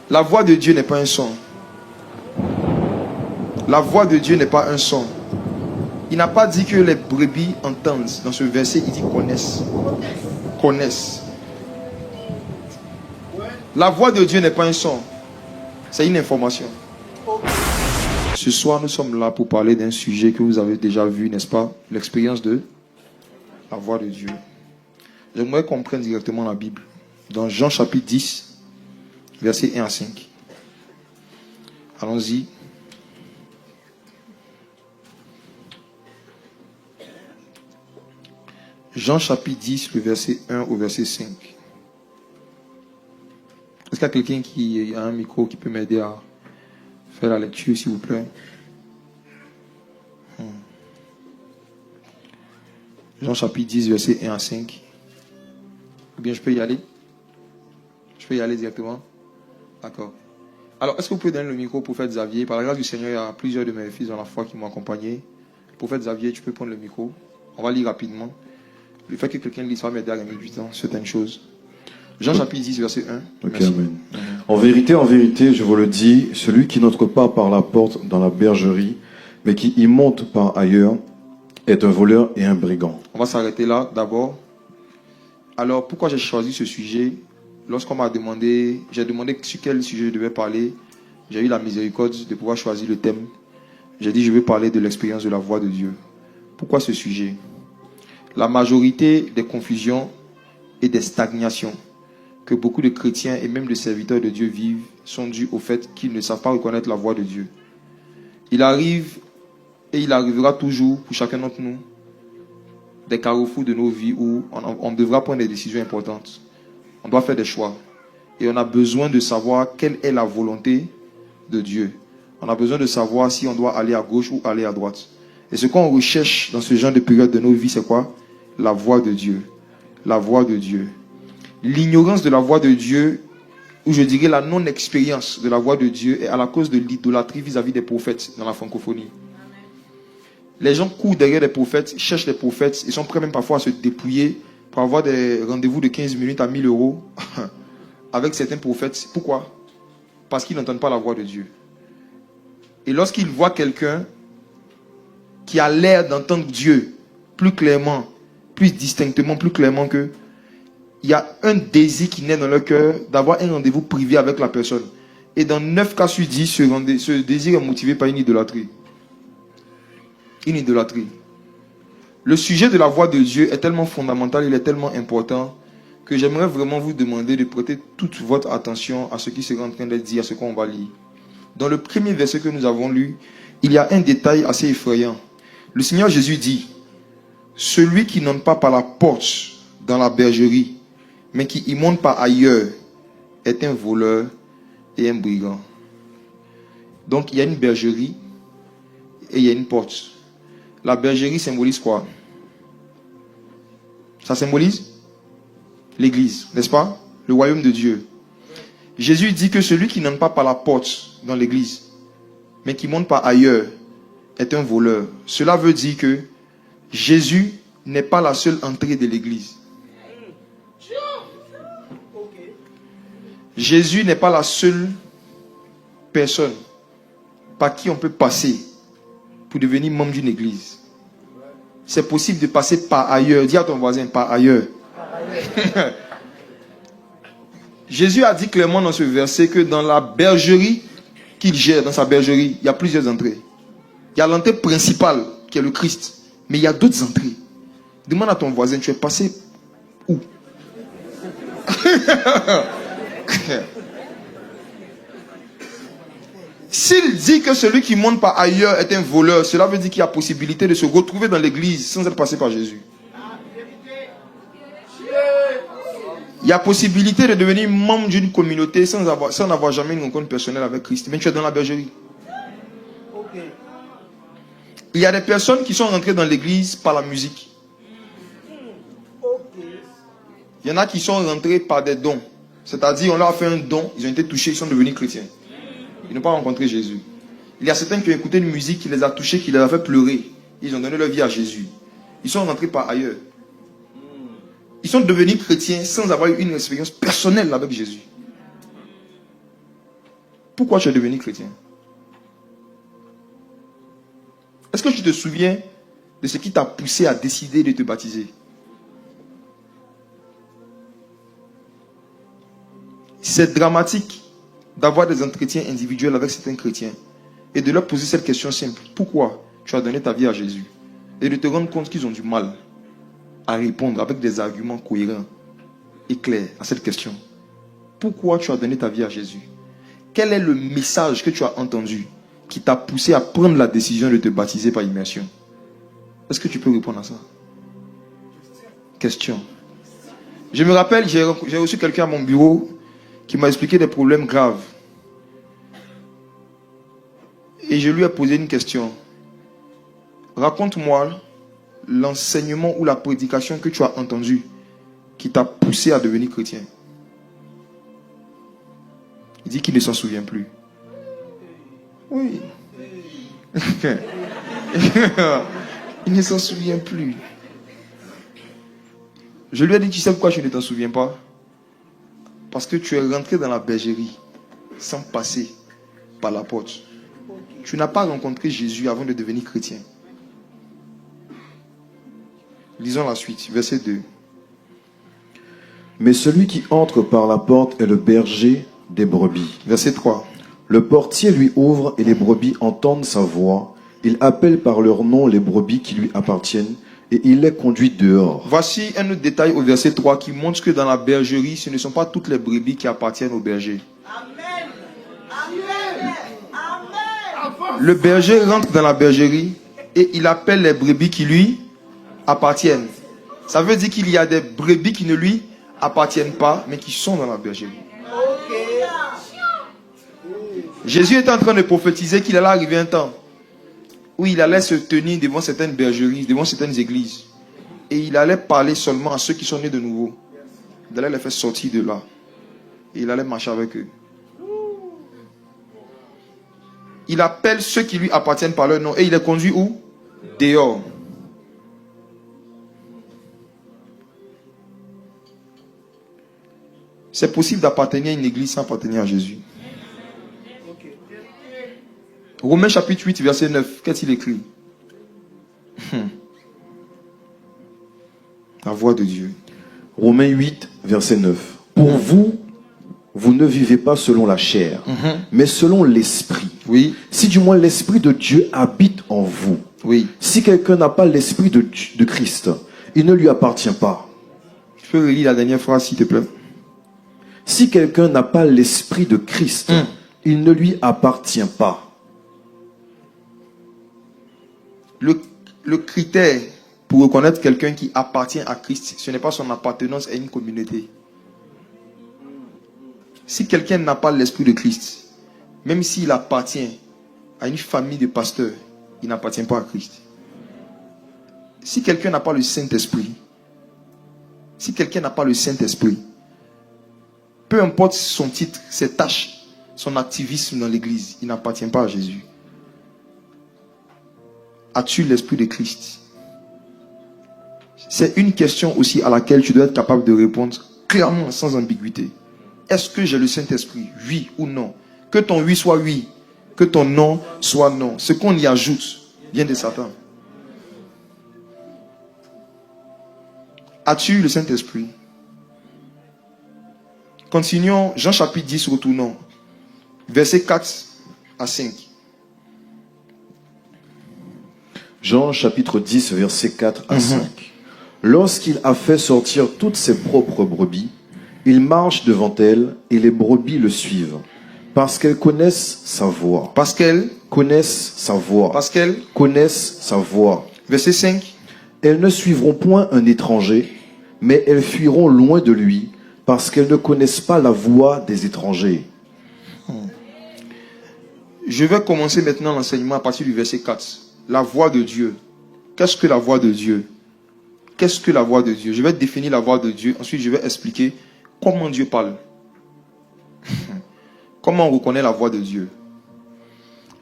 La voix de Dieu n'est pas un son. La voix de Dieu n'est pas un son. Il n'a pas dit que les brebis entendent. Dans ce verset, il dit connaissent. Connaissent. La voix de Dieu n'est pas un son. C'est une information. Ce soir, nous sommes là pour parler d'un sujet que vous avez déjà vu, n'est-ce pas? L'expérience de la voix de Dieu. J'aimerais qu'on prenne directement la Bible. Dans Jean chapitre 10, versets 1 à 5. Allons-y. Jean chapitre 10, le verset 1 au verset 5. Est-ce qu'il y a quelqu'un qui a un micro qui peut m'aider à faire la lecture, s'il vous plaît? Jean chapitre 10, verset 1 à 5. Ou bien je peux y aller? Je peux y aller directement? D'accord. Alors, est-ce que vous pouvez donner le micro au prophète Xavier? Par la grâce du Seigneur, il y a plusieurs de mes fils dans la foi qui m'ont accompagné. Le prophète Xavier, tu peux prendre le micro. On va lire rapidement. Le fait que quelqu'un lise va m'aider à gagner du temps, certaines choses. Jean chapitre 10, verset 1. Okay, amen. En vérité, je vous le dis, celui qui n'entre pas par la porte dans la bergerie, mais qui y monte par ailleurs, est un voleur et un brigand. On va s'arrêter là d'abord. Alors, pourquoi j'ai choisi ce sujet? Lorsqu'on m'a demandé, j'ai demandé sur quel sujet je devais parler, j'ai eu la miséricorde de pouvoir choisir le thème. J'ai dit, je vais parler de l'expérience de la voix de Dieu. Pourquoi ce sujet? La majorité des confusions et des stagnations que beaucoup de chrétiens et même de serviteurs de Dieu vivent sont dues au fait qu'ils ne savent pas reconnaître la voix de Dieu. Il arrive et il arrivera toujours pour chacun d'entre nous des carrefours de nos vies où on devra prendre des décisions importantes. On doit faire des choix. Et on a besoin de savoir quelle est la volonté de Dieu. On a besoin de savoir si on doit aller à gauche ou aller à droite. Et ce qu'on recherche dans ce genre de période de nos vies, c'est quoi? La voix de Dieu. La voix de Dieu. L'ignorance de la voix de Dieu, ou je dirais la non-expérience de la voix de Dieu, est à la cause de l'idolâtrie vis-à-vis des prophètes dans la francophonie. Les gens courent derrière les prophètes, cherchent les prophètes, ils sont prêts même parfois à se dépouiller pour avoir des rendez-vous de 15 minutes à 1000 € avec certains prophètes. Pourquoi? Parce qu'ils n'entendent pas la voix de Dieu. Et lorsqu'ils voient quelqu'un qui a l'air d'entendre Dieu plus clairement, plus distinctement, plus clairement qu'eux, il y a un désir qui naît dans leur cœur d'avoir un rendez-vous privé avec la personne. Et dans 9 cas sur 10, ce désir est motivé par une idolâtrie. Une idolâtrie. Le sujet de la voix de Dieu est tellement fondamental, il est tellement important que j'aimerais vraiment vous demander de prêter toute votre attention à ce qui sera en train d'être dit, à ce qu'on va lire. Dans le premier verset que nous avons lu, il y a un détail assez effrayant. Le Seigneur Jésus dit, « Celui qui n'entre pas par la porte dans la bergerie, mais qui y monte par ailleurs, est un voleur et un brigand. » Donc il y a une bergerie et il y a une porte. La bergerie symbolise quoi? Ça symbolise l'église, n'est-ce pas? Le royaume de Dieu. Jésus dit que celui qui n'entre pas par la porte dans l'église, mais qui monte par ailleurs, est un voleur. Cela veut dire que Jésus n'est pas la seule entrée de l'église. Jésus n'est pas la seule personne par qui on peut passer pour devenir membre d'une église. C'est possible de passer par ailleurs. Dis à ton voisin, par ailleurs. Jésus a dit clairement dans ce verset que dans la bergerie qu'il gère, dans sa bergerie, il y a plusieurs entrées. Il y a l'entrée principale qui est le Christ, mais il y a d'autres entrées. Demande à ton voisin, tu es passé où? S'il dit que celui qui monte par ailleurs est un voleur, cela veut dire qu'il y a possibilité de se retrouver dans l'église sans être passé par Jésus. Il y a possibilité de devenir membre d'une communauté sans avoir jamais une rencontre personnelle avec Christ. Mais tu es dans la bergerie. Il y a des personnes qui sont rentrées dans l'église par la musique. Il y en a qui sont rentrés par des dons. C'est-à-dire, on leur a fait un don, ils ont été touchés, ils sont devenus chrétiens. Ils n'ont pas rencontré Jésus. Il y a certains qui ont écouté une musique qui les a touchés, qui les a fait pleurer. Ils ont donné leur vie à Jésus. Ils sont rentrés par ailleurs. Ils sont devenus chrétiens sans avoir eu une expérience personnelle avec Jésus. Pourquoi tu es devenu chrétien? Est-ce que tu te souviens de ce qui t'a poussé à décider de te baptiser? C'est dramatique d'avoir des entretiens individuels avec certains chrétiens et de leur poser cette question simple. Pourquoi tu as donné ta vie à Jésus? Et de te rendre compte qu'ils ont du mal à répondre avec des arguments cohérents et clairs à cette question. Pourquoi tu as donné ta vie à Jésus? Quel est le message que tu as entendu qui t'a poussé à prendre la décision de te baptiser par immersion? Est-ce que tu peux répondre à ça? Question. Je me rappelle, j'ai reçu quelqu'un à mon bureau qui m'a expliqué des problèmes graves. Et je lui ai posé une question. Raconte-moi l'enseignement ou la prédication que tu as entendue qui t'a poussé à devenir chrétien. Il dit qu'il ne s'en souvient plus. Oui. Il ne s'en souvient plus. Je lui ai dit, tu sais pourquoi tu ne t'en souviens pas? Parce que tu es rentré dans la bergerie sans passer par la porte. Tu n'as pas rencontré Jésus avant de devenir chrétien. Lisons la suite, verset 2. Mais celui qui entre par la porte est le berger des brebis. Verset 3. Le portier lui ouvre et les brebis entendent sa voix. Il appelle par leur nom les brebis qui lui appartiennent et il les conduit dehors. Voici un autre détail au verset 3 qui montre que dans la bergerie, ce ne sont pas toutes les brebis qui appartiennent au berger. Amen. Amen. Amen. Le berger rentre dans la bergerie et il appelle les brebis qui lui appartiennent. Ça veut dire qu'il y a des brebis qui ne lui appartiennent pas, mais qui sont dans la bergerie. Jésus était en train de prophétiser qu'il allait arriver un temps où il allait se tenir devant certaines bergeries, devant certaines églises. Et il allait parler seulement à ceux qui sont nés de nouveau. Il allait les faire sortir de là. Et il allait marcher avec eux. Il appelle ceux qui lui appartiennent par leur nom. Et il les conduit où? Dehors. C'est possible d'appartenir à une église sans appartenir à Jésus. Romains chapitre 8, verset 9. Qu'est-il écrit? La voix de Dieu. Romains 8, verset 9. Pour vous, vous ne vivez pas selon la chair, mais selon l'esprit. Oui. Si du moins l'esprit de Dieu habite en vous. Oui. Si quelqu'un n'a pas l'esprit de Christ, il ne lui appartient pas. Tu peux relire la dernière phrase, s'il te plaît. Si quelqu'un n'a pas l'esprit de Christ, il ne lui appartient pas. Le critère pour reconnaître quelqu'un qui appartient à Christ, ce n'est pas son appartenance à une communauté. Si quelqu'un n'a pas l'esprit de Christ, même s'il appartient à une famille de pasteurs, il n'appartient pas à Christ. Si quelqu'un n'a pas le Saint-Esprit, peu importe son titre, ses tâches, son activisme dans l'église, il n'appartient pas à Jésus. As-tu l'esprit de Christ? C'est une question aussi à laquelle tu dois être capable de répondre clairement, sans ambiguïté. Est-ce que j'ai le Saint-Esprit? Oui ou non? Que ton oui soit oui, que ton non soit non. Ce qu'on y ajoute vient de Satan. As-tu le Saint-Esprit? Continuons, Jean chapitre 10, retournons. Versets 4 à 5. Jean chapitre 10, versets 4 à 5. Lorsqu'il a fait sortir toutes ses propres brebis, il marche devant elles et les brebis le suivent. Parce qu'elles connaissent sa voix. Parce qu'elles connaissent sa voix. Parce qu'elles connaissent sa voix. Verset 5. Elles ne suivront point un étranger, mais elles fuiront loin de lui, parce qu'elles ne connaissent pas la voix des étrangers. Je vais commencer maintenant l'enseignement à partir du verset 4. La voix de Dieu. Qu'est-ce que la voix de Dieu? Qu'est-ce que la voix de Dieu? Je vais définir la voix de Dieu. Ensuite, je vais expliquer comment Dieu parle. Comment on reconnaît la voix de Dieu?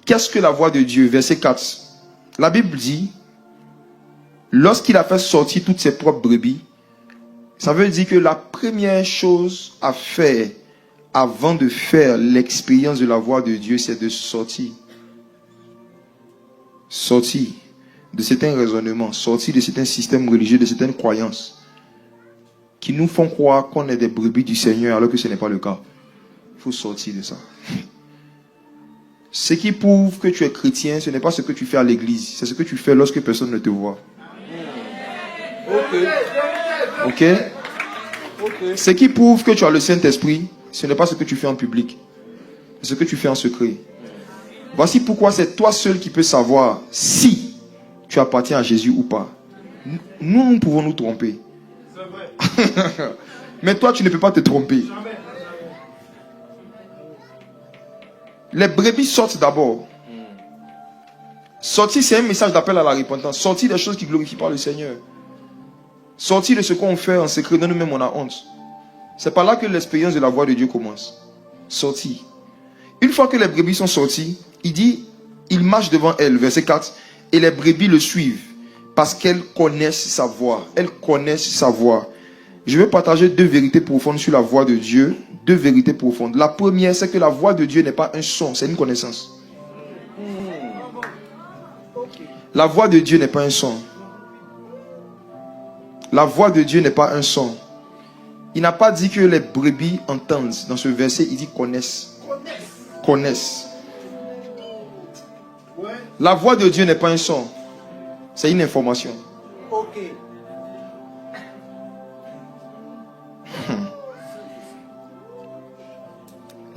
Qu'est-ce que la voix de Dieu? Verset 4. La Bible dit, lorsqu'il a fait sortir toutes ses propres brebis, ça veut dire que la première chose à faire avant de faire l'expérience de la voix de Dieu, c'est de sortir. Sortir de certains raisonnements, sortir de certains systèmes religieux, de certaines croyances qui nous font croire qu'on est des brebis du Seigneur alors que ce n'est pas le cas. Il faut sortir de ça. Ce qui prouve que tu es chrétien, ce n'est pas ce que tu fais à l'église, c'est ce que tu fais lorsque personne ne te voit. Ok? Ce qui prouve que tu as le Saint-Esprit, ce n'est pas ce que tu fais en public, c'est ce que tu fais en secret. Voici pourquoi c'est toi seul qui peux savoir si tu appartiens à Jésus ou pas. Nous pouvons nous tromper. Mais toi, tu ne peux pas te tromper. Les brebis sortent d'abord. Sortir, c'est un message d'appel à la repentance. Sortir des choses qui ne glorifient pas le Seigneur. Sortir de ce qu'on fait en secret, de nous-mêmes on a honte. C'est par là que l'expérience de la voix de Dieu commence. Sortir. Une fois que les brebis sont sorties, il dit, il marche devant elles, verset 4, et les brebis le suivent, parce qu'elles connaissent sa voix. Elles connaissent sa voix. Je vais partager deux vérités profondes sur la voix de Dieu. Deux vérités profondes. La première, c'est que la voix de Dieu n'est pas un son, c'est une connaissance. La voix de Dieu n'est pas un son. La voix de Dieu n'est pas un son. Il n'a pas dit que les brebis entendent. Dans ce verset, il dit connaissent. Connaissent. La voix de Dieu n'est pas un son. C'est une information.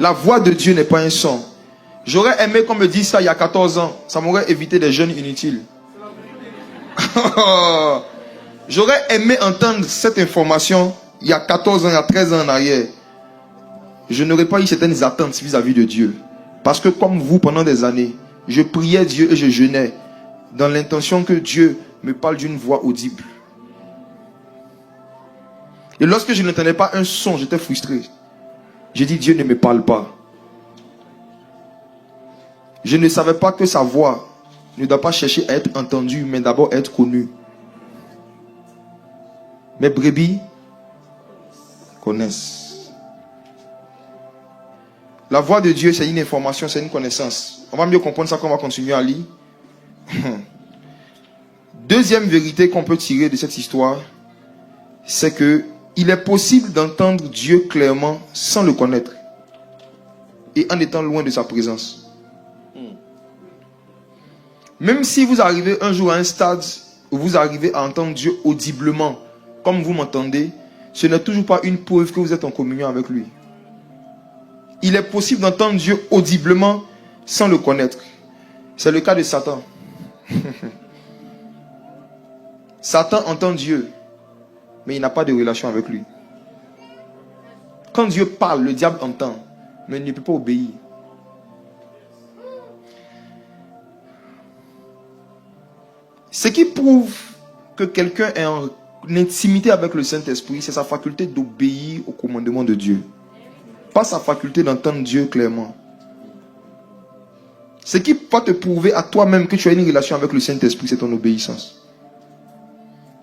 La voix de Dieu n'est pas un son. J'aurais aimé qu'on me dise ça il y a 14 ans. Ça m'aurait évité des jeûnes inutiles. J'aurais aimé entendre cette information il y a 14 ans, il y a 13 ans en arrière. Je n'aurais pas eu certaines attentes vis-à-vis de Dieu. Parce que comme vous, pendant des années, je priais Dieu et je jeûnais dans l'intention que Dieu me parle d'une voix audible. Et lorsque je n'entendais pas un son, j'étais frustré. J'ai dit, Dieu ne me parle pas. Je ne savais pas que sa voix ne doit pas chercher à être entendue, mais d'abord être connue. Mes brebis connaissent. La voix de Dieu, c'est une information, c'est une connaissance. On va mieux comprendre ça quand on va continuer à lire. Deuxième vérité qu'on peut tirer de cette histoire, c'est que il est possible d'entendre Dieu clairement sans le connaître et en étant loin de sa présence. Même si vous arrivez un jour à un stade où vous arrivez à entendre Dieu audiblement, comme vous m'entendez, ce n'est toujours pas une preuve que vous êtes en communion avec lui. Il est possible d'entendre Dieu audiblement sans le connaître. C'est le cas de Satan. Satan entend Dieu, mais il n'a pas de relation avec lui. Quand Dieu parle, le diable entend, mais il ne peut pas obéir. Ce qui prouve que quelqu'un est en intimité avec le Saint-Esprit, c'est sa faculté d'obéir au commandement de Dieu. Pas sa faculté d'entendre Dieu clairement. Ce qui va te prouver à toi-même que tu as une relation avec le Saint-Esprit, c'est ton obéissance.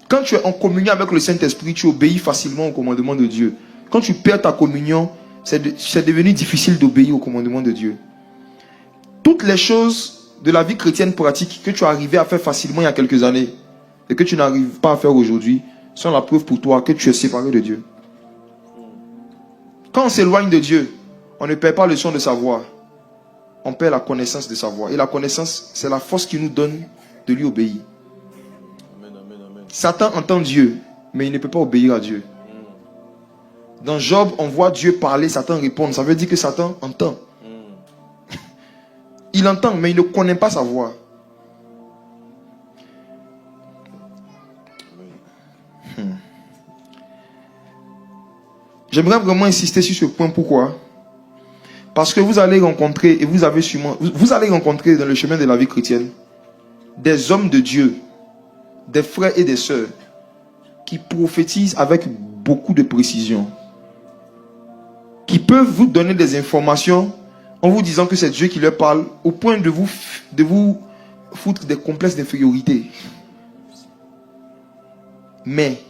Quand tu es en communion avec le Saint-Esprit, tu obéis facilement au commandement de Dieu. Quand tu perds ta communion, c'est devenu difficile d'obéir au commandement de Dieu. Toutes les choses de la vie chrétienne pratique que tu as arrivé à faire facilement il y a quelques années et que tu n'arrives pas à faire aujourd'hui sont la preuve pour toi que tu es séparé de Dieu. Quand on s'éloigne de Dieu, on ne perd pas le son de sa voix. On perd la connaissance de sa voix. Et la connaissance, c'est la force qui nous donne de lui obéir. Satan entend Dieu, mais il ne peut pas obéir à Dieu. Dans Job, on voit Dieu parler, Satan répondre. Ça veut dire que Satan entend. Il entend, mais il ne connaît pas sa voix. J'aimerais vraiment insister sur ce point. Pourquoi? Parce que vous allez rencontrer, et vous avez sûrement, vous allez rencontrer dans le chemin de la vie chrétienne des hommes de Dieu, des frères et des sœurs qui prophétisent avec beaucoup de précision, qui peuvent vous donner des informations en vous disant que c'est Dieu qui leur parle, au point de vous foutre des complexes d'infériorité, mais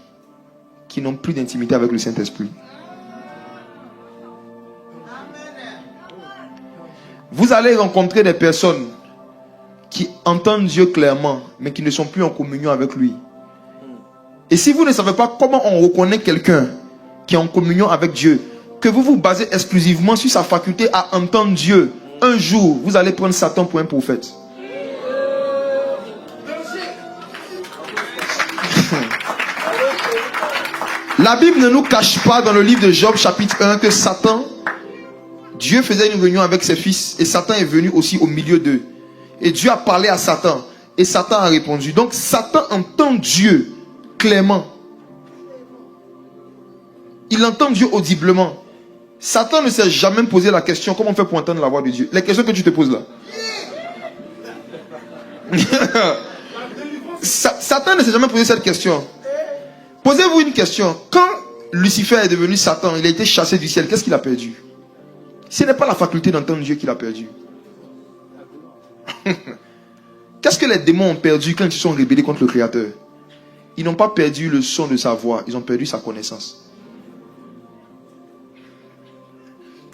qui n'ont plus d'intimité avec le Saint-Esprit. Vous allez rencontrer des personnes qui entendent Dieu clairement, mais qui ne sont plus en communion avec lui. Et si vous ne savez pas comment on reconnaît quelqu'un qui est en communion avec Dieu, que vous vous basez exclusivement sur sa faculté à entendre Dieu, un jour, vous allez prendre Satan pour un prophète. La Bible ne nous cache pas dans le livre de Job chapitre 1 que Satan, Dieu faisait une réunion avec ses fils et Satan est venu aussi au milieu d'eux. Et Dieu a parlé à Satan et Satan a répondu. Donc Satan entend Dieu clairement. Il entend Dieu audiblement. Satan ne s'est jamais posé la question comment on fait pour entendre la voix de Dieu. Les questions que tu te poses là. Satan ne s'est jamais posé cette question. Posez-vous une question. Quand Lucifer est devenu Satan, il a été chassé du ciel, qu'est-ce qu'il a perdu? Ce n'est pas la faculté d'entendre Dieu qu'il a perdu. Qu'est-ce que les démons ont perdu quand ils sont rébellés contre le Créateur? Ils n'ont pas perdu le son de sa voix, ils ont perdu sa connaissance.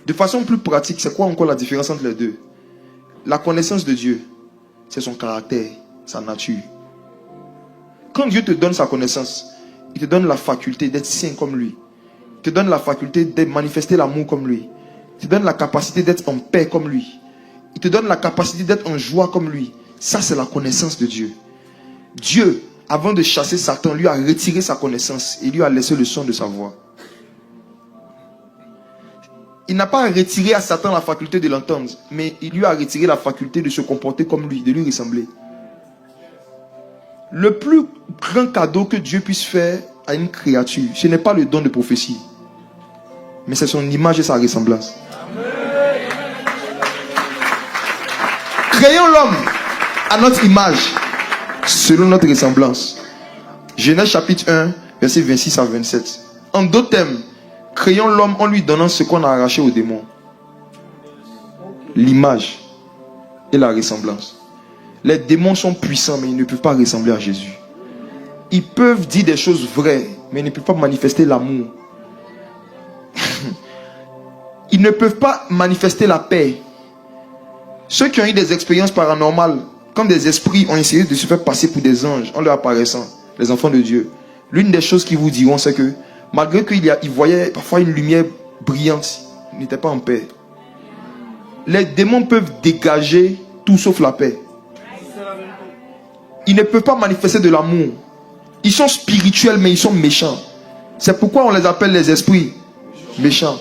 De façon plus pratique, c'est quoi encore la différence entre les deux? La connaissance de Dieu, c'est son caractère, sa nature. Quand Dieu te donne sa connaissance, il te donne la faculté d'être saint comme lui. Il te donne la faculté de manifester l'amour comme lui. Il te donne la capacité d'être en paix comme lui. Il te donne la capacité d'être en joie comme lui. Ça, c'est la connaissance de Dieu. Dieu, avant de chasser Satan, lui a retiré sa connaissance et lui a laissé le son de sa voix. Il n'a pas retiré à Satan la faculté de l'entendre, mais il lui a retiré la faculté de se comporter comme lui, de lui ressembler. Le plus grand cadeau que Dieu puisse faire à une créature, ce n'est pas le don de prophétie, mais c'est son image et sa ressemblance. Créons l'homme à notre image, selon notre ressemblance. Genèse chapitre 1, versets 26 à 27. En d'autres termes, créons l'homme en lui donnant ce qu'on a arraché aux démons. L'image et la ressemblance. Les démons sont puissants, mais ils ne peuvent pas ressembler à Jésus. Ils peuvent dire des choses vraies, mais ils ne peuvent pas manifester l'amour. Ils ne peuvent pas manifester la paix. Ceux qui ont eu des expériences paranormales, quand des esprits ont essayé de se faire passer pour des anges en leur apparaissant, les enfants de Dieu, l'une des choses qu'ils vous diront, c'est que malgré qu'ils voyaient parfois une lumière brillante, ils n'étaient pas en paix. Les démons peuvent dégager tout sauf la paix. Ils ne peuvent pas manifester de l'amour. Ils sont spirituels, mais ils sont méchants. C'est pourquoi on les appelle les esprits méchants.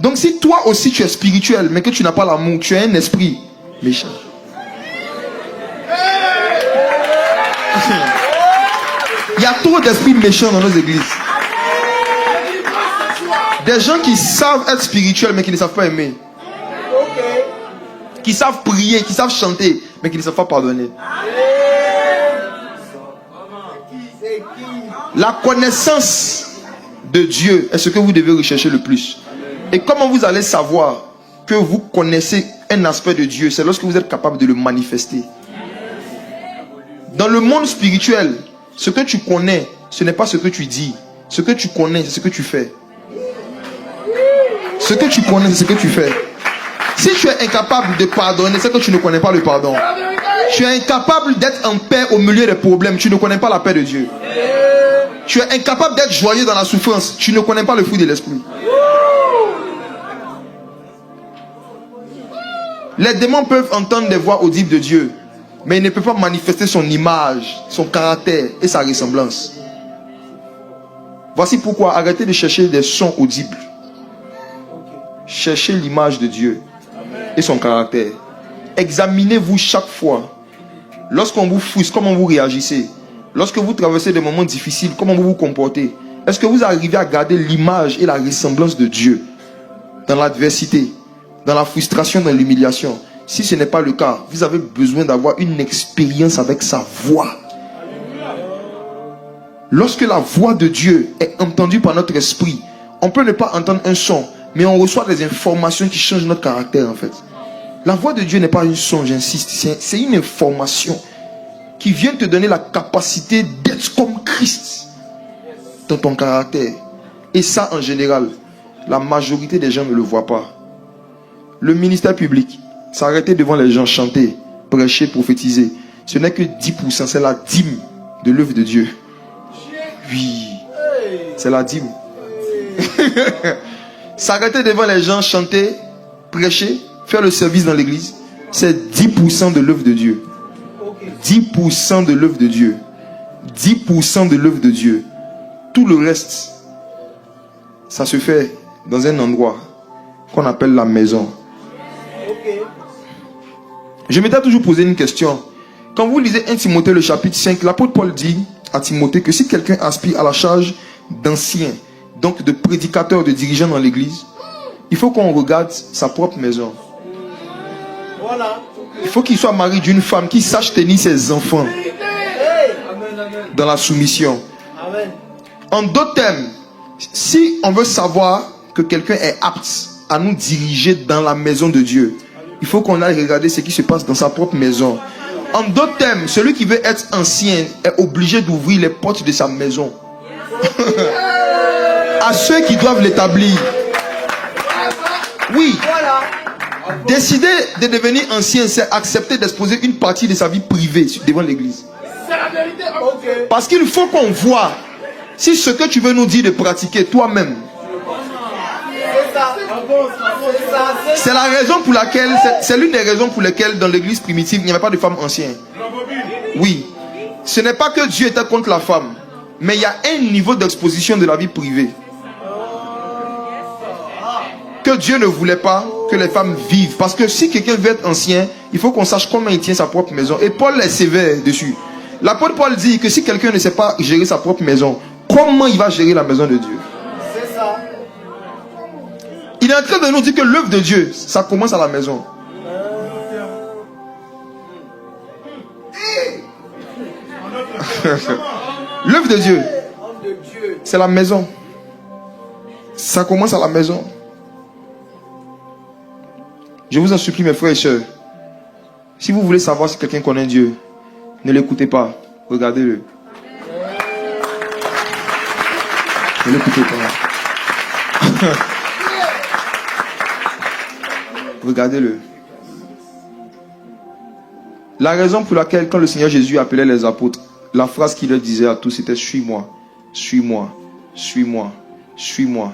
Donc si toi aussi tu es spirituel, mais que tu n'as pas l'amour, tu es un esprit méchant. Il y a trop d'esprits méchants dans nos églises. Des gens qui savent être spirituels, mais qui ne savent pas aimer. Qui savent prier, qui savent chanter, mais qui ne savent pas pardonner. La connaissance de Dieu est ce que vous devez rechercher le plus. Et comment vous allez savoir que vous connaissez un aspect de Dieu? C'est lorsque vous êtes capable de le manifester. Dans le monde spirituel, ce que tu connais, ce n'est pas ce que tu dis. Ce que tu connais, c'est ce que tu fais. Ce que tu connais, c'est ce que tu fais. Si tu es incapable de pardonner, c'est que tu ne connais pas le pardon. Tu es incapable d'être en paix au milieu des problèmes, tu ne connais pas la paix de Dieu. Tu es incapable d'être joyeux dans la souffrance, tu ne connais pas le fruit de l'esprit. Les démons peuvent entendre des voix audibles de Dieu, mais ils ne peuvent pas manifester son image, son caractère et sa ressemblance. Voici pourquoi arrêtez de chercher des sons audibles. Cherchez l'image de Dieu et son caractère. Examinez-vous chaque fois. Lorsqu'on vous frustre, comment vous réagissez? Lorsque vous traversez des moments difficiles, comment vous vous comportez? Est-ce que vous arrivez à garder l'image et la ressemblance de Dieu dans l'adversité, dans la frustration, dans l'humiliation? Si ce n'est pas le cas, vous avez besoin d'avoir une expérience avec sa voix. Lorsque la voix de Dieu est entendue par notre esprit, on peut ne pas entendre un son, mais on reçoit des informations qui changent notre caractère en fait. La voix de Dieu n'est pas une son, j'insiste, c'est une information qui vient te donner la capacité d'être comme Christ dans ton caractère. Et ça, en général, la majorité des gens ne le voient pas. le ministère public, s'arrêter devant les gens, chanter, prêcher, prophétiser, ce n'est que 10%, c'est la dîme de l'œuvre de Dieu. Oui, c'est la dîme. S'arrêter devant les gens, chanter, prêcher, faire le service dans l'église, c'est 10% de l'œuvre de Dieu. 10% de l'œuvre de Dieu. 10% de l'œuvre de Dieu. Tout le reste, ça se fait dans un endroit qu'on appelle la maison. Je m'étais toujours posé une question. Quand vous lisez 1 Timothée le chapitre 5, l'apôtre Paul dit à Timothée que si quelqu'un aspire à la charge d'ancien, donc de prédicateur, de dirigeant dans l'église, il faut qu'on regarde sa propre maison. Il faut qu'il soit marié d'une femme qui sache tenir ses enfants dans la soumission. En d'autres termes, si on veut savoir que quelqu'un est apte à nous diriger dans la maison de Dieu, il faut qu'on aille regarder ce qui se passe dans sa propre maison. En d'autres termes, celui qui veut être ancien est obligé d'ouvrir les portes de sa maison à ceux qui doivent l'établir. Oui. Décider de devenir ancien, c'est accepter d'exposer une partie de sa vie privée devant l'église. Parce qu'il faut qu'on voit si ce que tu veux nous dire de pratiquer toi-même. C'est la raison pour laquelle, c'est l'une des raisons pour lesquelles dans l'église primitive, il n'y avait pas de femmes anciennes. Oui. Ce n'est pas que Dieu était contre la femme, mais il y a un niveau d'exposition de la vie privée que Dieu ne voulait pas que les femmes vivent. Parce que si quelqu'un veut être ancien, il faut qu'on sache comment il tient sa propre maison. Et Paul est sévère dessus. L'apôtre Paul dit que si quelqu'un ne sait pas gérer sa propre maison, comment il va gérer la maison de Dieu? C'est ça. Il est en train de nous dire que l'œuvre de Dieu, ça commence à la maison. L'œuvre de Dieu, c'est la maison. Ça commence à la maison. Je vous en supplie, mes frères et sœurs, si vous voulez savoir si quelqu'un connaît Dieu, ne l'écoutez pas, regardez-le. Ne l'écoutez pas. Regardez-le. La raison pour laquelle, quand le Seigneur Jésus appelait les apôtres, la phrase qu'il leur disait à tous, c'était « Suis-moi, suis-moi, suis-moi, suis-moi ».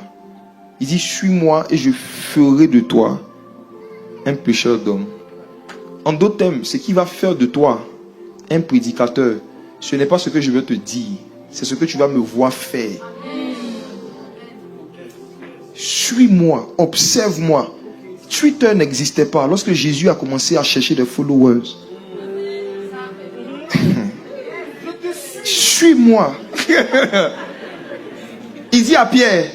Il dit « Suis-moi et je ferai de toi un pécheur d'homme ». En d'autres termes, ce qui va faire de toi un prédicateur, ce n'est pas ce que je veux te dire, c'est ce que tu vas me voir faire. Suis-moi, observe-moi. Twitter n'existait pas lorsque Jésus a commencé à chercher des followers. Suis-moi. Il dit à Pierre,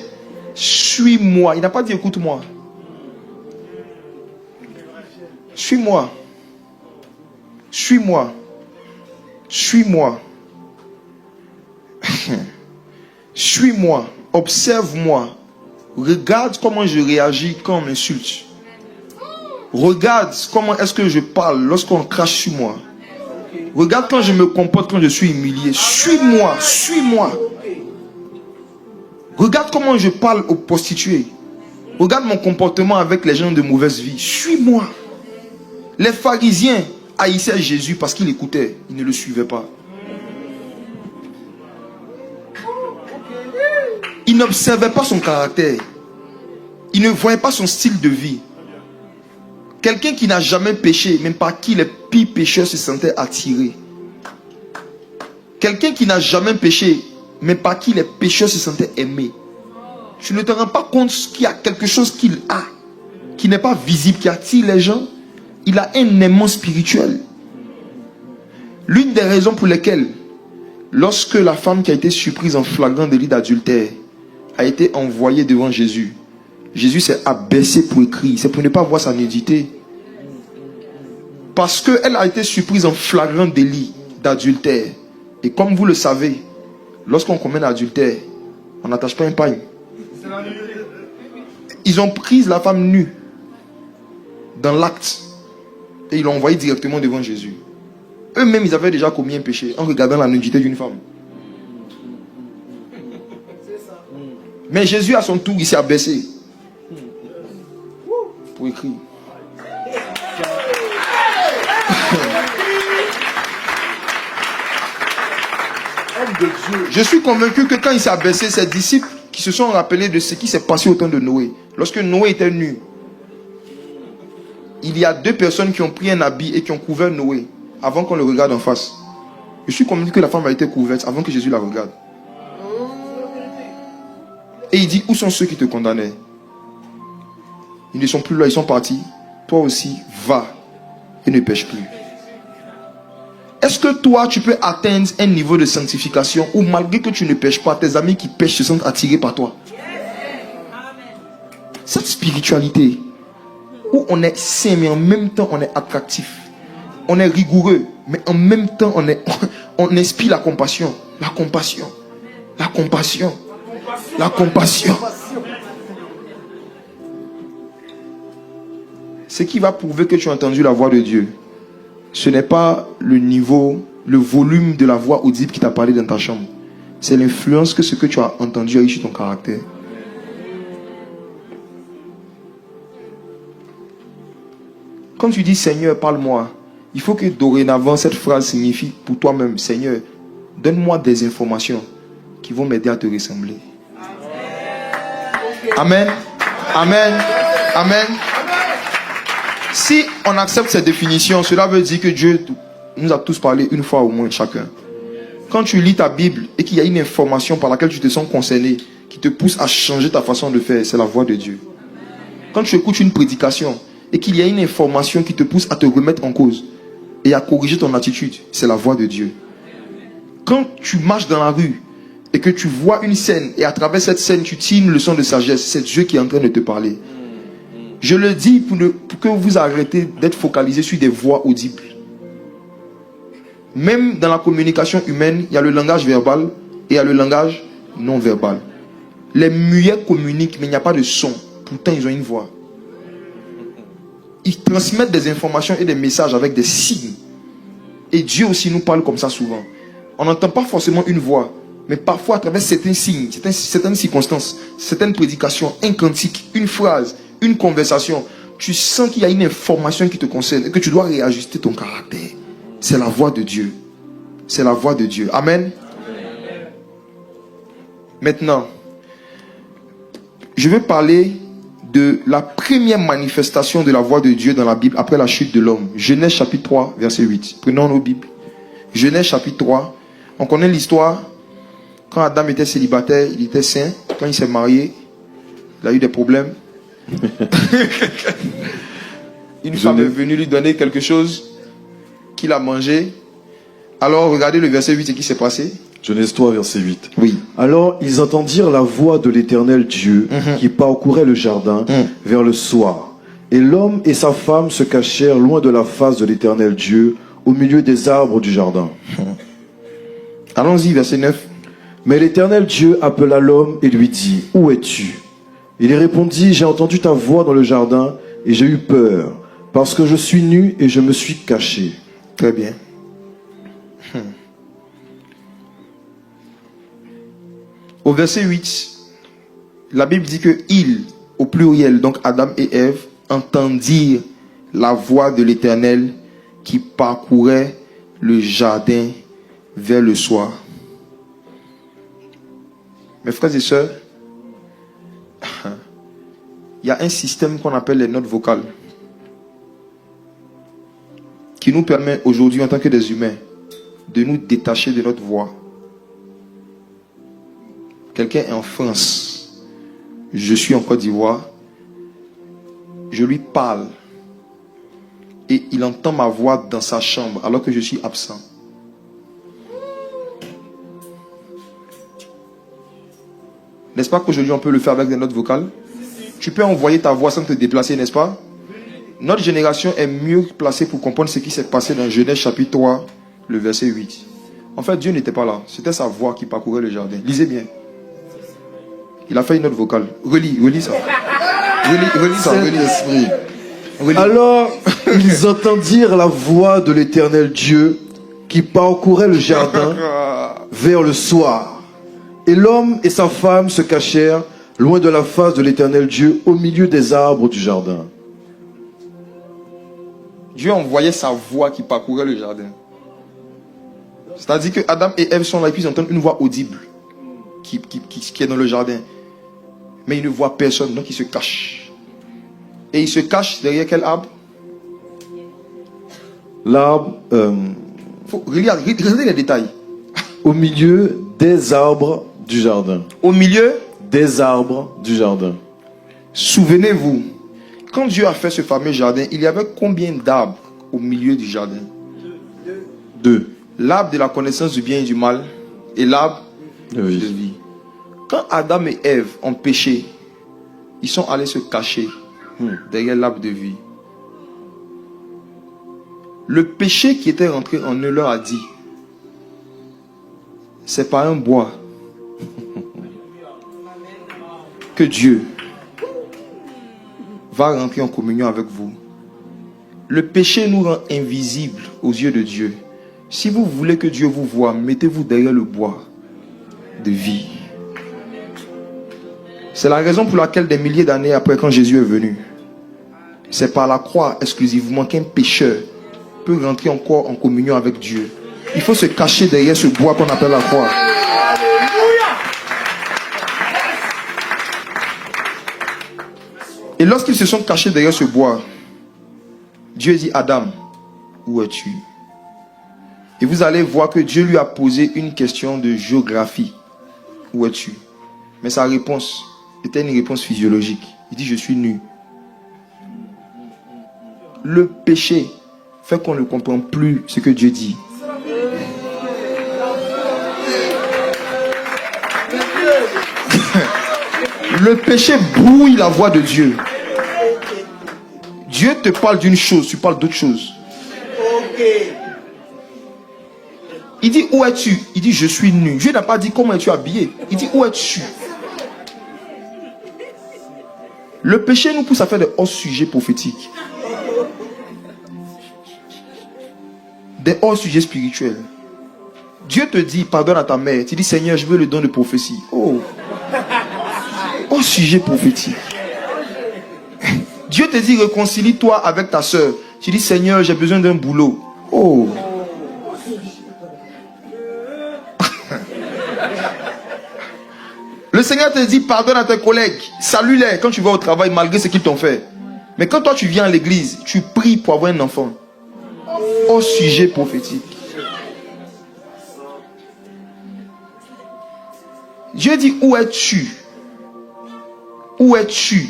suis-moi. Il n'a pas dit écoute-moi. Suis-moi. Suis-moi. Suis-moi. Suis-moi. Observe-moi. Regarde comment je réagis quand on m'insulte. Regarde comment est-ce que je parle lorsqu'on crache sur moi. Regarde quand je me comporte quand je suis humilié. Suis-moi, suis-moi. Regarde comment je parle aux prostituées. Regarde mon comportement avec les gens de mauvaise vie. Suis-moi. Les pharisiens haïssaient Jésus parce qu'ils l'écoutaient. Ils ne le suivaient pas. Ils n'observaient pas son caractère. Ils ne voyaient pas son style de vie. Quelqu'un qui n'a jamais péché, même par qui les pires pécheurs se sentaient attirés. Quelqu'un qui n'a jamais péché, mais par qui les pécheurs se sentaient aimés. Tu ne te rends pas compte qu'il y a quelque chose qu'il a, qui n'est pas visible, qui attire les gens. Il a un aimant spirituel. L'une des raisons pour lesquelles, lorsque la femme qui a été surprise en flagrant délit d'adultère a été envoyée devant Jésus, Jésus s'est abaissé pour écrire. C'est pour ne pas voir sa nudité. Parce qu'elle a été surprise en flagrant délit d'adultère. Et comme vous le savez, lorsqu'on commet l'adultère, on n'attache pas un pagne. Ils ont pris la femme nue dans l'acte et ils l'ont envoyée directement devant Jésus. Eux-mêmes, ils avaient déjà commis un péché en regardant la nudité d'une femme. Mais Jésus, à son tour, il s'est abaissé pour écrire. Je suis convaincu que quand il s'est abaissé, ses disciples qui se sont rappelés de ce qui s'est passé au temps de Noé. Lorsque Noé était nu, il y a 2 personnes qui ont pris un habit et qui ont couvert Noé avant qu'on le regarde en face. Je suis convaincu que la femme a été couverte avant que Jésus la regarde. Et il dit, où sont ceux qui te condamnaient? Ils ne sont plus là, ils sont partis. Toi aussi, va et ne pêche plus. Est-ce que toi, tu peux atteindre un niveau de sanctification où malgré que tu ne pêches pas, tes amis qui pêchent se sentent attirés par toi? Cette spiritualité où on est saint mais en même temps on est attractif. On est rigoureux mais en même temps on inspire la compassion. La compassion. La compassion. La compassion. Ce qui va prouver que tu as entendu la voix de Dieu, ce n'est pas le niveau, le volume de la voix audible qui t'a parlé dans ta chambre. C'est l'influence que ce que tu as entendu a eu sur ton caractère. Quand tu dis Seigneur, parle-moi, il faut que dorénavant cette phrase signifie pour toi-même, Seigneur, donne-moi des informations qui vont m'aider à te ressembler. Amen. Amen. Amen. Si on accepte cette définition, cela veut dire que Dieu nous a tous parlé une fois au moins chacun. Quand tu lis ta Bible et qu'il y a une information par laquelle tu te sens concerné, qui te pousse à changer ta façon de faire, c'est la voix de Dieu. Quand tu écoutes une prédication et qu'il y a une information qui te pousse à te remettre en cause et à corriger ton attitude, c'est la voix de Dieu. Quand tu marches dans la rue et que tu vois une scène et à travers cette scène tu tires une leçon de sagesse, c'est Dieu qui est en train de te parler. Je le dis pour que vous arrêtez d'être focalisé sur des voix audibles. Même dans la communication humaine, il y a le langage verbal et il y a le langage non verbal. Les muets communiquent, mais il n'y a pas de son. Pourtant, ils ont une voix. Ils transmettent des informations et des messages avec des signes. Et Dieu aussi nous parle comme ça souvent. On n'entend pas forcément une voix, mais parfois à travers certains signes, certaines circonstances, certaines prédications, un cantique, une phrase, une conversation, tu sens qu'il y a une information qui te concerne et que tu dois réajuster ton caractère. C'est la voix de Dieu. C'est la voix de Dieu. Amen. Maintenant, je vais parler de la première manifestation de la voix de Dieu dans la Bible après la chute de l'homme. Genèse chapitre 3, verset 8. Prenons nos Bibles. Genèse chapitre 3. On connaît l'histoire. Quand Adam était célibataire, il était saint. Quand il s'est marié, il a eu des problèmes. Une femme est venue lui donner quelque chose qu'il a mangé. Alors regardez le verset 8, ce qui s'est passé. Genèse 3, verset 8. Oui. Alors ils entendirent la voix de l'Éternel Dieu qui parcourait le jardin vers le soir. Et l'homme et sa femme se cachèrent loin de la face de l'Éternel Dieu, au milieu des arbres du jardin. Allons-y, verset 9. Mais l'Éternel Dieu appela l'homme et lui dit, « Où es-tu » Il répondit, « J'ai entendu ta voix dans le jardin et j'ai eu peur, parce que je suis nu et je me suis caché. » Très bien. Au verset 8, la Bible dit que ils, au pluriel, donc Adam et Ève, entendirent la voix de l'Éternel qui parcourait le jardin vers le soir. Mes frères et sœurs, il y a un système qu'on appelle les notes vocales qui nous permet aujourd'hui, en tant que des humains, de nous détacher de notre voix. Quelqu'un est en France, je suis en Côte d'Ivoire, je lui parle et il entend ma voix dans sa chambre alors que je suis absent. N'est-ce pas qu'aujourd'hui on peut le faire avec des notes vocales? Tu peux envoyer ta voix sans te déplacer, n'est-ce pas? Notre génération est mieux placée pour comprendre ce qui s'est passé dans Genèse chapitre 3, le verset 8. En fait, Dieu n'était pas là. C'était sa voix qui parcourait le jardin. Lisez bien. Il a fait une note vocale. Relis ça. Relis ça. Relis. Alors, ils entendirent la voix de l'Éternel Dieu qui parcourait le jardin vers le soir. Et l'homme et sa femme se cachèrent loin de la face de l'Éternel Dieu au milieu des arbres du jardin. Dieu envoyait sa voix qui parcourait le jardin. C'est-à-dire que Adam et Ève sont là et puis ils entendent une voix audible qui est dans le jardin. Mais ils ne voient personne, donc ils se cachent. Et ils se cachent derrière quel arbre? L'arbre, Regardez les détails. au milieu des arbres du jardin. Au milieu, Des arbres du jardin. souvenez-vous, quand Dieu a fait ce fameux jardin, il y avait combien d'arbres au milieu du jardin? 2. L'arbre de la connaissance du bien et du mal et l'arbre De de vie. vie. Quand Adam et Ève ont péché, ils sont allés se cacher derrière l'arbre de vie. Le péché qui était rentré en eux leur a dit, c'est par un bois que Dieu va rentrer en communion avec vous. Le péché nous rend invisibles aux yeux de Dieu. Si vous voulez que Dieu vous voie, mettez-vous derrière le bois de vie. C'est la raison pour laquelle des milliers d'années après, quand Jésus est venu, c'est par la croix exclusivement qu'un pécheur peut rentrer encore en communion avec Dieu. Il faut se cacher derrière ce bois qu'on appelle la croix. Et lorsqu'ils se sont cachés derrière ce bois, Dieu dit, Adam, où es-tu? Et vous allez voir que Dieu lui a posé une question de géographie. Où es-tu? Mais sa réponse était une réponse physiologique. Il dit, je suis nu. Le péché fait qu'on ne comprend plus ce que Dieu dit. Le péché brouille la voix de Dieu. Dieu te parle d'une chose, tu parles d'autre chose. Il dit, où es-tu? Il dit, je suis nu. Dieu n'a pas dit, comment es-tu habillé? Il dit, où es-tu? Le péché nous pousse à faire des hors-sujets prophétiques. Des hors-sujets spirituels. Dieu te dit, pardonne à ta mère. Tu dis, Seigneur, je veux le don de prophétie. Oh! Hors-sujet prophétique. Dieu te dit, réconcilie-toi avec ta soeur. Tu dis, Seigneur, j'ai besoin d'un boulot. Oh! Le Seigneur te dit, pardonne à tes collègues. Salue-les quand tu vas au travail, malgré ce qu'ils t'ont fait. Mais quand toi, tu viens à l'église, tu pries pour avoir un enfant. Hors-sujet prophétique. Dieu dit, où es-tu? Où es-tu?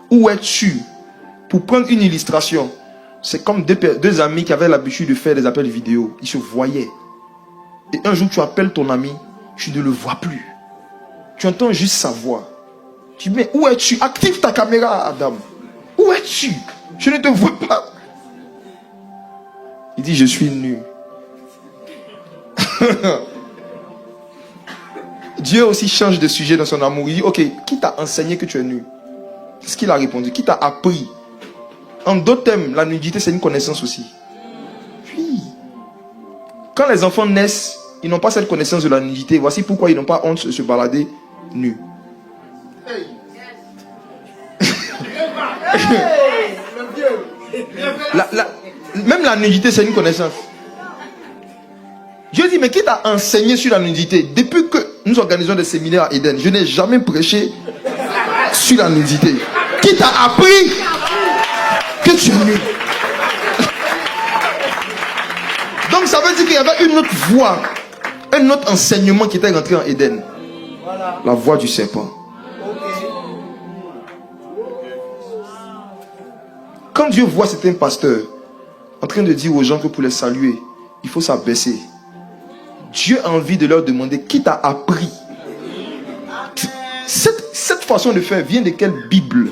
Où es-tu? Pour prendre une illustration, c'est comme deux amis qui avaient l'habitude de faire des appels vidéo. Ils se voyaient. Et un jour, tu appelles ton ami, tu ne le vois plus. Tu entends juste sa voix. Tu dis, mais où es-tu? Active ta caméra, Adam. Où es-tu? Je ne te vois pas. Il dit, je suis nu. Dieu aussi change de sujet dans son amour. Il dit, ok, qui t'a enseigné que tu es nu? Qu'est-ce qu'il a répondu? Qui t'a appris? En d'autres termes, la nudité, c'est une connaissance aussi. Oui. Quand les enfants naissent, ils n'ont pas cette connaissance de la nudité. Voici pourquoi ils n'ont pas honte de se balader nus. Même la nudité, c'est une connaissance. Dieu dit, mais qui t'a enseigné sur la nudité? Depuis que nous organisons des séminaires à Eden, je n'ai jamais prêché sur la nudité. Qui t'a appris que tu es nu? Donc ça veut dire qu'il y avait une autre voie, un autre enseignement qui était rentré en Eden. La voix du serpent. Quand Dieu voit certains pasteurs en train de dire aux gens que pour les saluer, il faut s'abaisser, Dieu a envie de leur demander, qui t'a appris? Cette façon de faire vient de quelle Bible?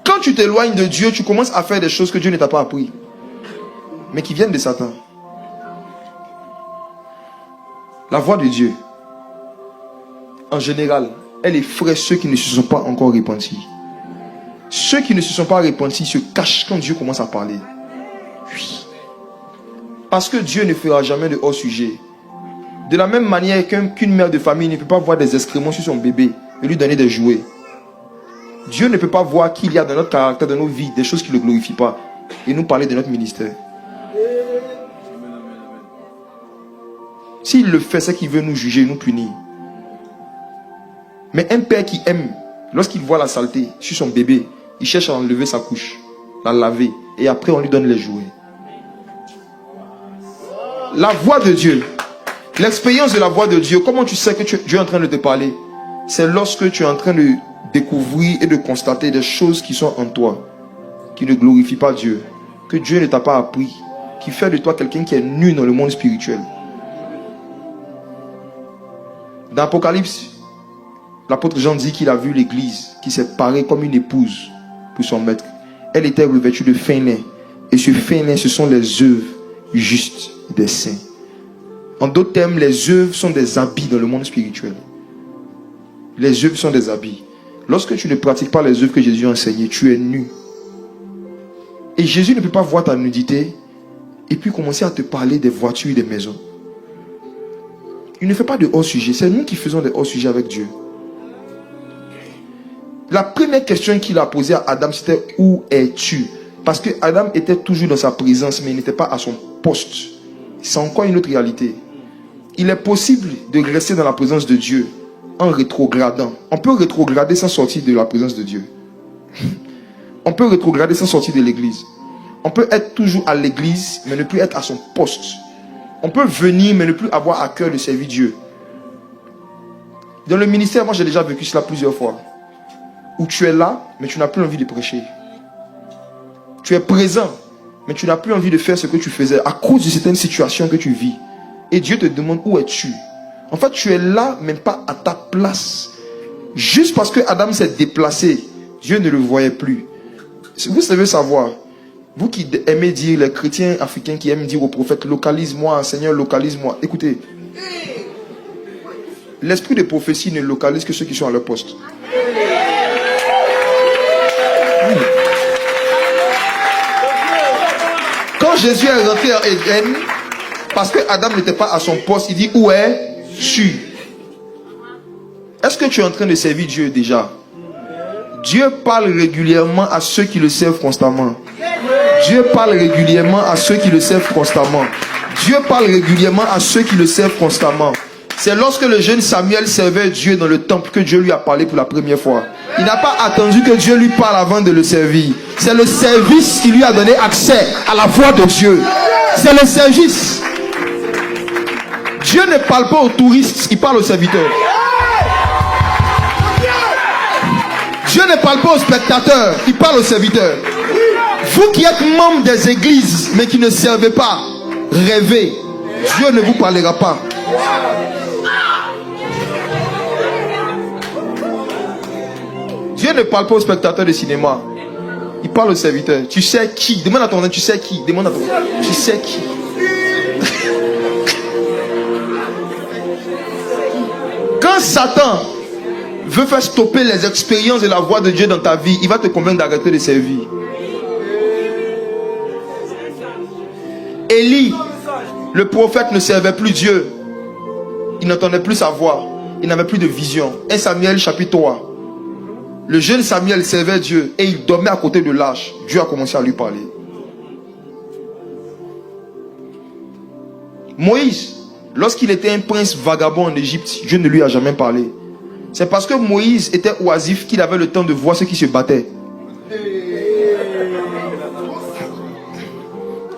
Quand tu t'éloignes de Dieu, tu commences à faire des choses que Dieu ne t'a pas appris, mais qui viennent de Satan. La voix de Dieu, en général, elle effraie ceux qui ne se sont pas encore repentis. Ceux qui ne se sont pas repentis se cachent quand Dieu commence à parler. Oui. Parce que Dieu ne fera jamais de hors-sujet. De la même manière qu'une mère de famille ne peut pas voir des excréments sur son bébé et lui donner des jouets. Dieu ne peut pas voir qu'il y a dans notre caractère, dans nos vies, des choses qui ne le glorifient pas et nous parler de notre ministère. S'il le fait, c'est qu'il veut nous juger, nous punir. Mais un père qui aime, lorsqu'il voit la saleté sur son bébé, il cherche à enlever sa couche, la laver, et après on lui donne les jouets. La voix de Dieu, l'expérience de la voix de Dieu, comment tu sais que Dieu est en train de te parler? C'est lorsque tu es en train de découvrir et de constater des choses qui sont en toi, qui ne glorifient pas Dieu, que Dieu ne t'a pas appris, qui fait de toi quelqu'un qui est nu dans le monde spirituel. Dans Apocalypse, l'apôtre Jean dit qu'il a vu l'église qui s'est parée comme une épouse pour son maître. Elle était revêtue de fin lin. Et ce fin lin, ce sont les œuvres justes des saints. En d'autres termes, les œuvres sont des habits dans le monde spirituel. Les œuvres sont des habits. Lorsque tu ne pratiques pas les œuvres que Jésus a enseignées, tu es nu. Et Jésus ne peut pas voir ta nudité et puis commencer à te parler des voitures et des maisons. Il ne fait pas de hors-sujet. C'est nous qui faisons des hors-sujets avec Dieu. La première question qu'il a posée à Adam, c'était « Où es-tu » Parce que Adam était toujours dans sa présence, mais il n'était pas à son poste. C'est encore une autre réalité. Il est possible de rester dans la présence de Dieu en rétrogradant. On peut rétrograder sans sortir de la présence de Dieu. On peut rétrograder sans sortir de l'église. On peut être toujours à l'église, mais ne plus être à son poste. On peut venir, mais ne plus avoir à cœur de servir Dieu. Dans le ministère, moi j'ai déjà vécu cela plusieurs fois. Où tu es là, mais tu n'as plus envie de prêcher. Tu es présent, mais tu n'as plus envie de faire ce que tu faisais à cause de certaines situations que tu vis. Et Dieu te demande où es-tu. En fait, tu es là, mais pas à ta place. Juste parce que Adam s'est déplacé, Dieu ne le voyait plus. Vous savez savoir, vous qui aimez dire, les chrétiens africains qui aiment dire au prophète, localise-moi, Seigneur, localise-moi. Écoutez, l'esprit de prophétie ne localise que ceux qui sont à leur poste. Quand Jésus est rentré en Éden, parce que Adam n'était pas à son poste, il dit, où es-tu? Est-ce que tu es en train de servir Dieu déjà? Dieu parle régulièrement à ceux qui le servent constamment. Dieu parle régulièrement à ceux qui le servent constamment. Dieu parle régulièrement à ceux qui le servent constamment. C'est lorsque le jeune Samuel servait Dieu dans le temple que Dieu lui a parlé pour la première fois. Il n'a pas attendu que Dieu lui parle avant de le servir. C'est le service qui lui a donné accès à la voix de Dieu. C'est le service. Dieu ne parle pas aux touristes, il parle aux serviteurs. Dieu ne parle pas aux spectateurs, il parle aux serviteurs. Vous qui êtes membres des églises, mais qui ne servez pas, rêvez. Dieu ne vous parlera pas. Dieu ne parle pas aux spectateurs de cinéma. Il parle aux serviteurs. Tu sais qui? Demande à ton nom, tu sais qui? Demande à ton nom. Tu sais qui? Quand Satan veut faire stopper les expériences de la voix de Dieu dans ta vie, il va te convaincre d'arrêter de servir. Élie, le prophète, ne servait plus Dieu. Il n'entendait plus sa voix. Il n'avait plus de vision. 1 Samuel chapitre 3. Le jeune Samuel servait Dieu et il dormait à côté de l'arche. Dieu a commencé à lui parler. Moïse, lorsqu'il était un prince vagabond en Égypte, Dieu ne lui a jamais parlé. C'est parce que Moïse était oisif qu'il avait le temps de voir ceux qui se battaient.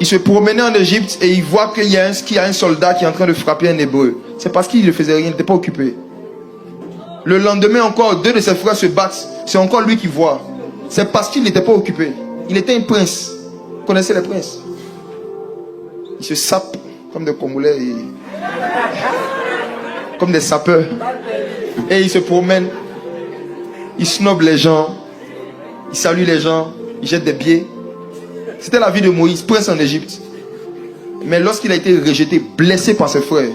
Il se promenait en Égypte et il voit qu'il y a un soldat qui est en train de frapper un hébreu. C'est parce qu'il ne faisait rien, il n'était pas occupé. Le lendemain encore, 2 de ses frères se battent. C'est encore lui qui voit. C'est parce qu'il n'était pas occupé. Il était un prince. Vous connaissez les princes? Ils se sapent comme des Congolais, comme des sapeurs. Et ils se promènent. Ils snobent les gens. Ils saluent les gens. Ils jettent des billets. C'était la vie de Moïse, prince en Égypte. Mais lorsqu'il a été rejeté, blessé par ses frères,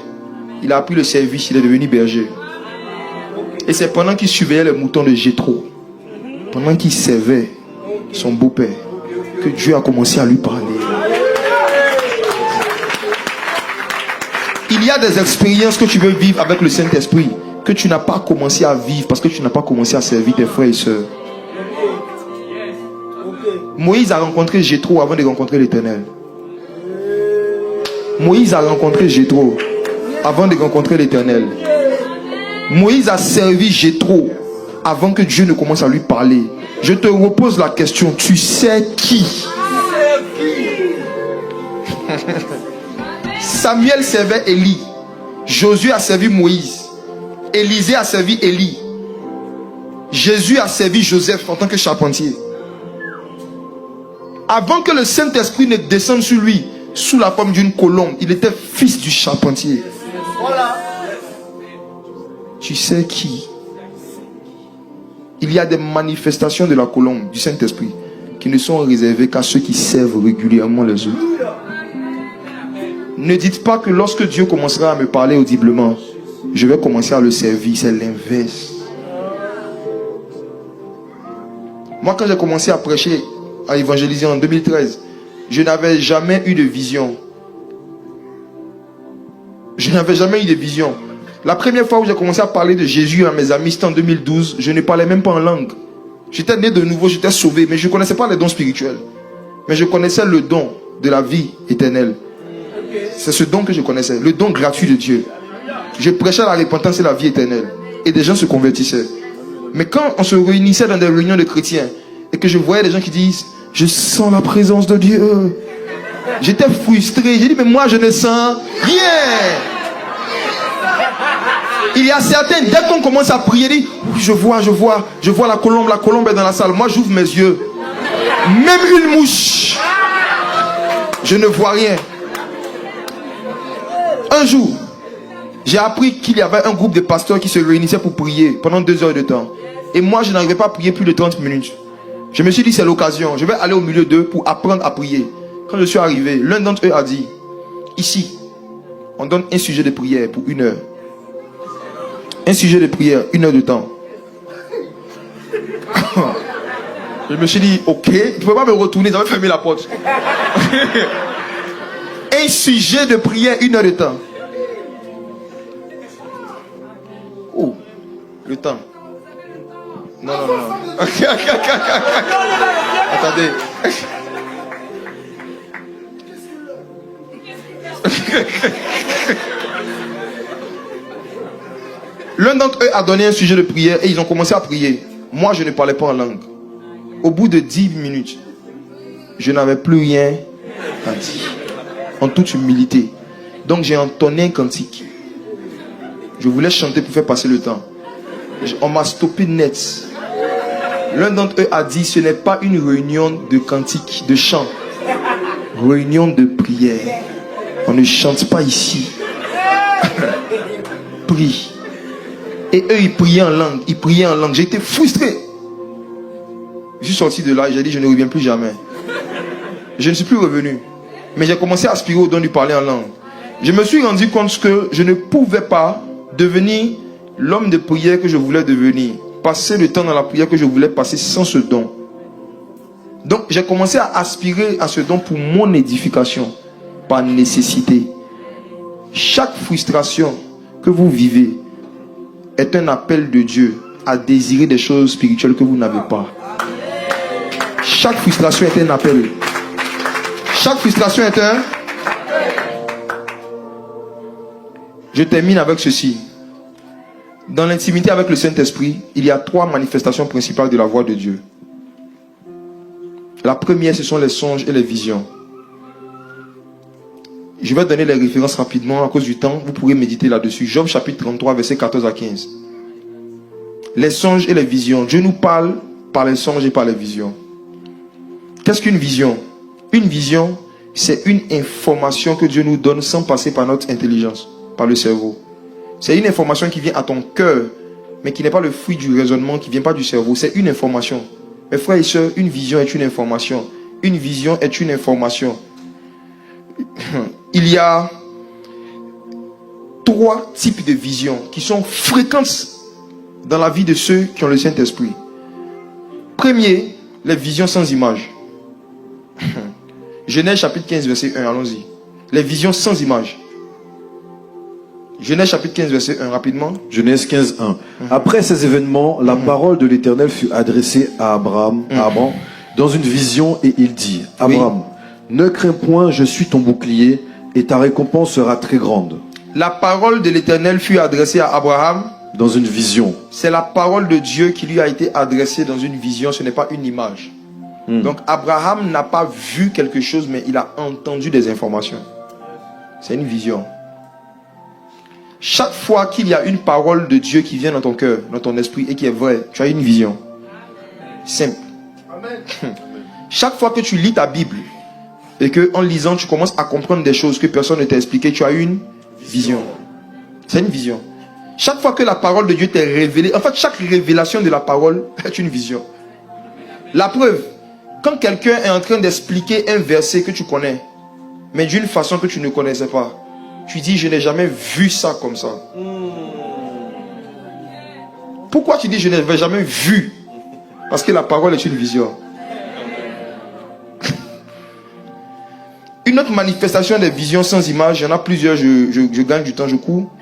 il a appris le service, il est devenu berger. Et c'est pendant qu'il surveillait les moutons de Jéthro, pendant qu'il servait son beau-père, que Dieu a commencé à lui parler. Il y a des expériences que tu veux vivre avec le Saint-Esprit, que tu n'as pas commencé à vivre parce que tu n'as pas commencé à servir tes frères et sœurs. Moïse a rencontré Jéthro avant de rencontrer l'Éternel. Moïse a rencontré Jéthro avant de rencontrer l'Éternel. Moïse a servi Jéthro avant que Dieu ne commence à lui parler. Je te repose la question, tu sais qui? Samuel servait Élie. Josué a servi Moïse. Élisée a servi Élie. Jésus a servi Joseph en tant que charpentier. Avant que le Saint-Esprit ne descende sur lui sous la forme d'une colombe, il était fils du charpentier. Voilà. Tu sais qui? Il y a des manifestations de la colombe, du Saint-Esprit, qui ne sont réservées qu'à ceux qui servent régulièrement les autres. Ne dites pas que lorsque Dieu commencera à me parler audiblement, je vais commencer à le servir. C'est l'inverse. Moi, quand j'ai commencé à prêcher, à évangéliser en 2013, je n'avais jamais eu de vision. Je n'avais jamais eu de vision. La première fois où j'ai commencé à parler de Jésus à mes amis, c'était en 2012. Je ne parlais même pas en langue. J'étais né de nouveau, j'étais sauvé, mais je ne connaissais pas les dons spirituels. Mais je connaissais le don de la vie éternelle. C'est ce don que je connaissais, le don gratuit de Dieu. Je prêchais la repentance et la vie éternelle. Et des gens se convertissaient. Mais quand on se réunissait dans des réunions de chrétiens, et que je voyais des gens qui disent, je sens la présence de Dieu, j'étais frustré. J'ai dit, mais moi je ne sens rien. Il y a certains, dès qu'on commence à prier, dit, oui, je vois la colombe est dans la salle. Moi j'ouvre mes yeux. Même une mouche, je ne vois rien. Un jour, j'ai appris qu'il y avait un groupe de pasteurs qui se réunissaient pour prier pendant 2 heures de temps. Et moi, je n'arrivais pas à prier plus de 30 minutes. Je me suis dit, c'est l'occasion. Je vais aller au milieu d'eux pour apprendre à prier. Quand je suis arrivé, l'un d'entre eux a dit, ici, on donne un sujet de prière pour 1 heure. Un sujet de prière, 1 heure de temps. Je me suis dit, ok, tu ne peux pas me retourner, ça va fermer la porte. Un sujet de prière, 1 heure de temps. Oh, le temps. Non. Attendez. L'un d'entre eux a donné un sujet de prière et ils ont commencé à prier. Moi, je ne parlais pas en langue. Au bout de 10 minutes, je n'avais plus rien à dire. En toute humilité. Donc j'ai entonné un cantique. Je voulais chanter pour faire passer le temps. On m'a stoppé net. L'un d'entre eux a dit, ce n'est pas une réunion de cantique, de chant. Réunion de prière. On ne chante pas ici. Prie. Et eux, ils priaient en langue. J'ai été frustré. Je suis sorti de là et j'ai dit, je ne reviens plus jamais. Je ne suis plus revenu. Mais j'ai commencé à aspirer au don du parler en langue. Je me suis rendu compte que je ne pouvais pas devenir l'homme de prière que je voulais devenir. Passer le temps dans la prière que je voulais passer sans ce don. Donc j'ai commencé à aspirer à ce don pour mon édification. Par nécessité. Chaque frustration que vous vivez est un appel de Dieu à désirer des choses spirituelles que vous n'avez pas. Chaque frustration est un appel. Chaque frustration est un... Je termine avec ceci. Dans l'intimité avec le Saint-Esprit, il y a 3 manifestations principales de la voix de Dieu. La première, ce sont les songes et les visions. Je vais donner les références rapidement à cause du temps. Vous pourrez méditer là-dessus. Job chapitre 33, versets 14 à 15. Les songes et les visions. Dieu nous parle par les songes et par les visions. Qu'est-ce qu'une vision? Une vision, c'est une information que Dieu nous donne sans passer par notre intelligence, par le cerveau. C'est une information qui vient à ton cœur, mais qui n'est pas le fruit du raisonnement, qui ne vient pas du cerveau. C'est une information. Mes frères et sœurs, une vision est une information. Une vision est une information. Il y a 3 types de visions qui sont fréquentes dans la vie de ceux qui ont le Saint-Esprit. Premier, les visions sans image. Genèse chapitre 15 verset 1, allons-y. Les visions sans image. Genèse chapitre 15 verset 1, rapidement. Genèse 15, 1. Après ces événements, la parole de l'Éternel fut adressée à Abraham, dans une vision et il dit, Abraham, ne crains point, je suis ton bouclier et ta récompense sera très grande. La parole de l'Éternel fut adressée à Abraham. Dans une vision. C'est la parole de Dieu qui lui a été adressée dans une vision, ce n'est pas une image. Donc Abraham n'a pas vu quelque chose, mais il a entendu des informations. C'est une vision. Chaque fois qu'il y a une parole de Dieu qui vient dans ton cœur, dans ton esprit et qui est vraie, tu as une vision. Simple. Chaque fois que tu lis ta Bible et que en lisant tu commences à comprendre des choses que personne ne t'a expliqué, tu as une vision. C'est une vision. Chaque fois que la parole de Dieu t'est révélée, en fait chaque révélation de la parole est une vision. La preuve, quand quelqu'un est en train d'expliquer un verset que tu connais, mais d'une façon que tu ne connaissais pas, tu dis je n'ai jamais vu ça comme ça. Pourquoi tu dis je n'ai jamais vu? Parce que la parole est une vision. Une autre manifestation des visions sans image, il y en a plusieurs, je gagne du temps, je cours.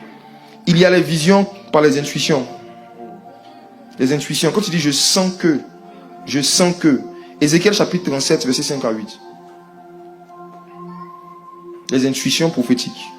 Il y a les visions par les intuitions. Les intuitions, quand tu dis je sens que. Ézéchiel chapitre 37, verset 5 à 8. Les intuitions prophétiques.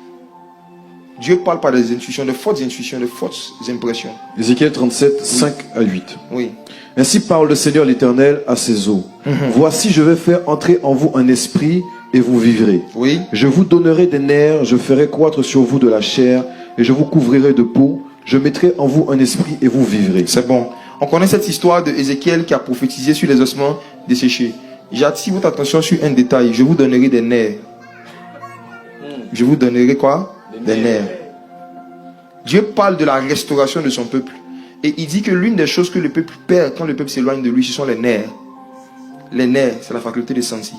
Dieu parle par des intuitions, de fortes intuitions, de fortes impressions. Ézéchiel 37, 5 à 8. Oui. Ainsi parle le Seigneur l'Éternel à ses eaux. Voici, je vais faire entrer en vous un esprit et vous vivrez. Oui. Je vous donnerai des nerfs, je ferai croître sur vous de la chair et je vous couvrirai de peau. Je mettrai en vous un esprit et vous vivrez. C'est bon. On connaît cette histoire de Ézéchiel qui a prophétisé sur les ossements desséchés. J'attire votre attention sur un détail. Je vous donnerai des nerfs. Je vous donnerai quoi? Des nerfs. Dieu parle de la restauration de son peuple. Et il dit que l'une des choses que le peuple perd quand le peuple s'éloigne de lui, ce sont les nerfs. Les nerfs, c'est la faculté de sentir.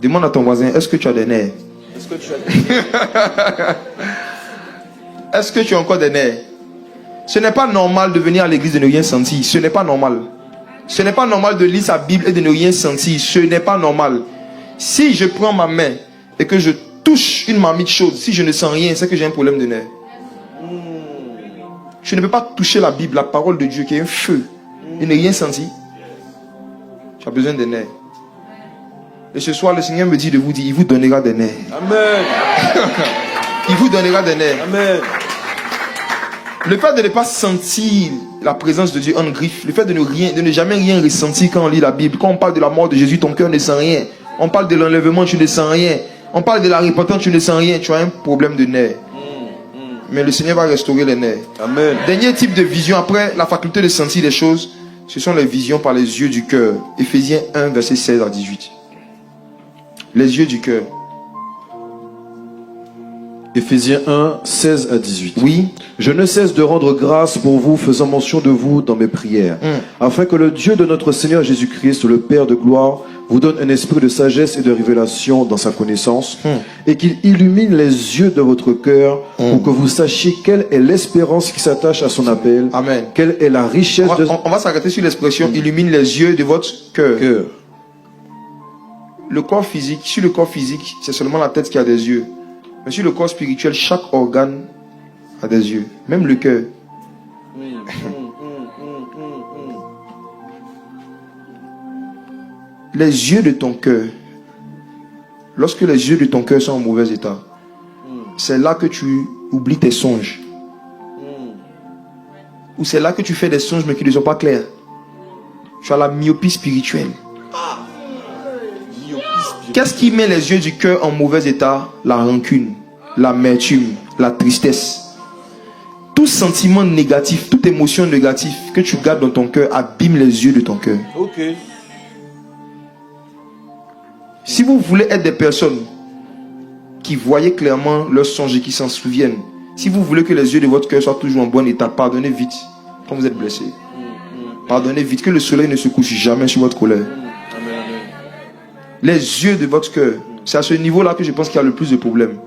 Demande à ton voisin, est-ce que tu as des nerfs? Est-ce que tu as des nerfs? Est-ce que tu as encore des nerfs? Ce n'est pas normal de venir à l'église et de ne rien sentir. Ce n'est pas normal. Ce n'est pas normal de lire sa Bible et de ne rien sentir. Ce n'est pas normal. Si je prends ma main et que je touche une marmite chaude, si je ne sens rien, c'est que j'ai un problème de nerfs. Je ne peux pas toucher la Bible, la parole de Dieu qui est un feu, et ne rien sentir. Tu as besoin des nerfs. Et ce soir, le Seigneur me dit de vous dire, il vous donnera des nerfs. Amen. Il vous donnera des nerfs. Amen. Le fait de ne pas sentir la présence de Dieu en griffe, le fait de ne jamais rien ressentir quand on lit la Bible, quand on parle de la mort de Jésus, ton cœur ne sent rien. On parle de l'enlèvement, tu ne sens rien. On parle de la repentance, tu ne sens rien. Tu as un problème de nerfs. Mais le Seigneur va restaurer les nerfs. Amen. Dernier type de vision, après la faculté de sentir les choses, ce sont les visions par les yeux du cœur. Éphésiens 1, verset 16 à 18. Les yeux du cœur. Éphésiens 1, 16 à 18. Oui. Je ne cesse de rendre grâce pour vous, faisant mention de vous dans mes prières, afin que le Dieu de notre Seigneur Jésus-Christ, le Père de gloire, vous donne un esprit de sagesse et de révélation dans sa connaissance, et qu'il illumine les yeux de votre cœur, pour que vous sachiez quelle est l'espérance qui s'attache à son appel, Amen. quelle est la richesse de... On va s'arrêter sur l'expression illumine les yeux de votre cœur. Le corps physique, sur le corps physique, c'est seulement la tête qui a des yeux. Mais sur le corps spirituel, chaque organe a des yeux. Même le cœur. Les yeux de ton cœur. Lorsque les yeux de ton cœur sont en mauvais état, c'est là que tu oublies tes songes. Ou c'est là que tu fais des songes mais qui ne sont pas clairs. Tu as la myopie spirituelle. Qu'est-ce qui met les yeux du cœur en mauvais état? La rancune, l'amertume, la tristesse. Tout sentiment négatif, toute émotion négative que tu gardes dans ton cœur abîme les yeux de ton cœur. Ok. Si vous voulez être des personnes qui voyaient clairement leurs songes et qui s'en souviennent, si vous voulez que les yeux de votre cœur soient toujours en bon état, pardonnez vite quand vous êtes blessé. Pardonnez vite, que le soleil ne se couche jamais sur votre colère. Les yeux de votre cœur, c'est à ce niveau-là que je pense qu'il y a le plus de problèmes.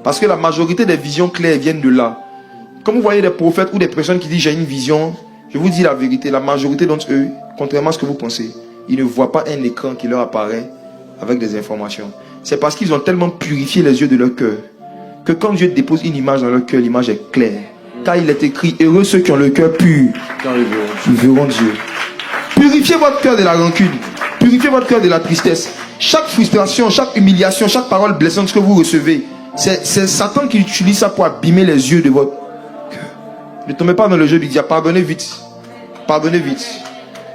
Parce que la majorité des visions claires viennent de là. Quand vous voyez des prophètes ou des personnes qui disent j'ai une vision, je vous dis la vérité, la majorité d'entre eux, contrairement à ce que vous pensez, ils ne voient pas un écran qui leur apparaît avec des informations. C'est parce qu'ils ont tellement purifié les yeux de leur cœur que quand Dieu dépose une image dans leur cœur, l'image est claire. Car il est écrit, heureux ceux qui ont le cœur pur, ils verront Dieu. Purifiez Purifiez votre cœur de la rancune. Purifiez votre cœur de la tristesse. Chaque frustration, chaque humiliation, chaque parole blessante que vous recevez, c'est Satan qui utilise ça pour abîmer les yeux de votre cœur. Ne tombez pas dans le jeu du diable. Pardonnez vite. Pardonnez vite.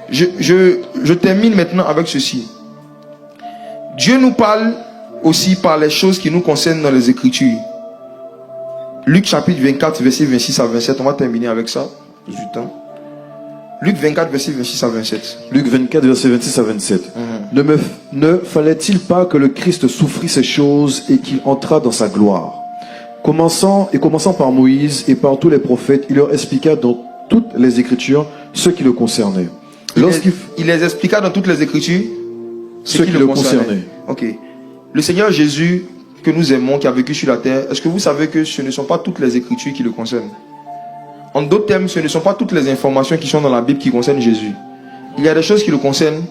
Je termine maintenant avec ceci. Dieu nous parle aussi par les choses qui nous concernent dans les Écritures. Luc chapitre 24, verset 26 à 27. On va terminer avec ça. Du temps. Luc 24, verset 26 à 27. Luc 24, verset 26 à 27. Ne fallait-il pas que le Christ souffrit ces choses et qu'il entrât dans sa gloire? Commençant par Moïse et par tous les prophètes, il leur expliqua dans toutes les Écritures ce qui le concernait. Il les expliqua dans toutes les Écritures ce qui le concernait. Ok. Le Seigneur Jésus, que nous aimons, qui a vécu sur la terre, est-ce que vous savez que ce ne sont pas toutes les Écritures qui le concernent? En d'autres termes, ce ne sont pas toutes les informations qui sont dans la Bible qui concernent Jésus. Il y a des choses qui le concernent,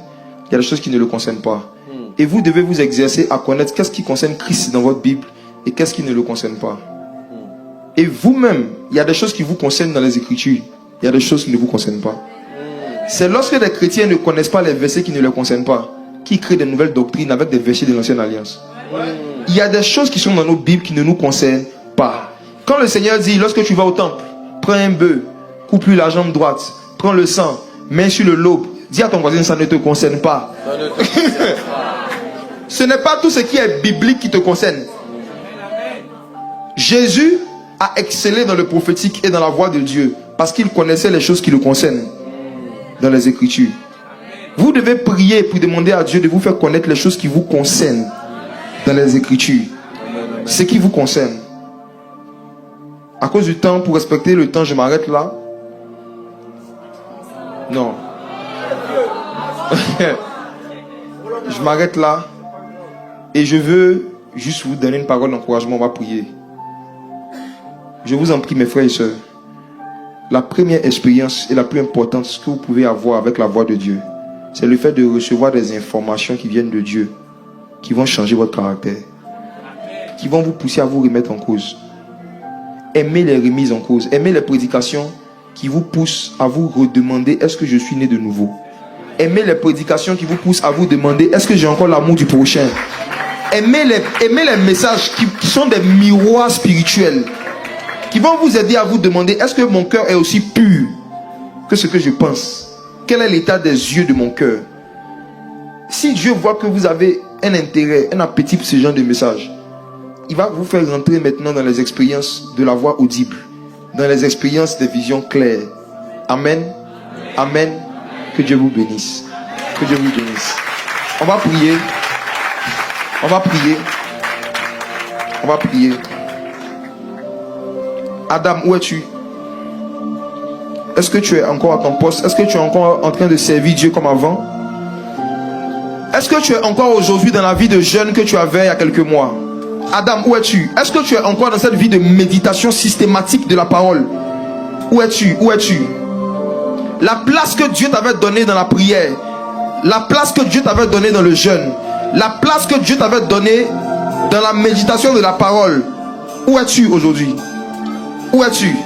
il y a des choses qui ne le concernent pas. Et vous devez vous exercer à connaître qu'est-ce qui concerne Christ dans votre Bible et qu'est-ce qui ne le concerne pas. Et vous-même, il y a des choses qui vous concernent dans les Écritures, il y a des choses qui ne vous concernent pas. C'est lorsque des chrétiens ne connaissent pas les versets qui ne les concernent pas, qui créent de nouvelles doctrines avec des versets de l'Ancienne Alliance. Il y a des choses qui sont dans nos Bibles qui ne nous concernent pas. Quand le Seigneur dit, lorsque tu vas au temple, prends un bœuf, coupe-lui la jambe droite, prends le sang, mets sur le lobe, dis à ton voisin, ça ne te concerne pas. Ce n'est pas tout ce qui est biblique qui te concerne. Jésus a excellé dans le prophétique et dans la voix de Dieu parce qu'il connaissait les choses qui le concernent dans les Écritures. Vous devez prier pour demander à Dieu de vous faire connaître les choses qui vous concernent dans les Écritures. Ce qui vous concerne. À cause du temps, pour respecter le temps, je m'arrête là. Non. Je m'arrête là. Et je veux juste vous donner une parole d'encouragement. On va prier. Je vous en prie, mes frères et sœurs. La première expérience et la plus importante que vous pouvez avoir avec la voix de Dieu, c'est le fait de recevoir des informations qui viennent de Dieu, qui vont changer votre caractère, qui vont vous pousser à vous remettre en cause. Aimez les remises en cause. Aimez les prédications qui vous poussent à vous redemander est-ce que je suis né de nouveau. Aimez les prédications qui vous poussent à vous demander est-ce que j'ai encore l'amour du prochain. Aimez les messages qui sont des miroirs spirituels, qui vont vous aider à vous demander est-ce que mon cœur est aussi pur que ce que je pense. Quel est l'état des yeux de mon cœur? Si Dieu voit que vous avez un intérêt, un appétit pour ce genre de message, il va vous faire rentrer maintenant dans les expériences de la voix audible, dans les expériences des visions claires. Amen. Amen. Que Dieu vous bénisse. Que Dieu vous bénisse. On va prier. On va prier. On va prier. Adam, où es-tu? Est-ce que tu es encore à ton poste? Est-ce que tu es encore en train de servir Dieu comme avant? Est-ce que tu es encore aujourd'hui dans la vie de jeûne que tu avais il y a quelques mois? Adam, où es-tu? Est-ce que tu es encore dans cette vie de méditation systématique de la parole? Où es-tu? Où es-tu? La place que Dieu t'avait donnée dans la prière, la place que Dieu t'avait donnée dans le jeûne, la place que Dieu t'avait donnée dans la méditation de la parole, où es-tu aujourd'hui? Où es-tu?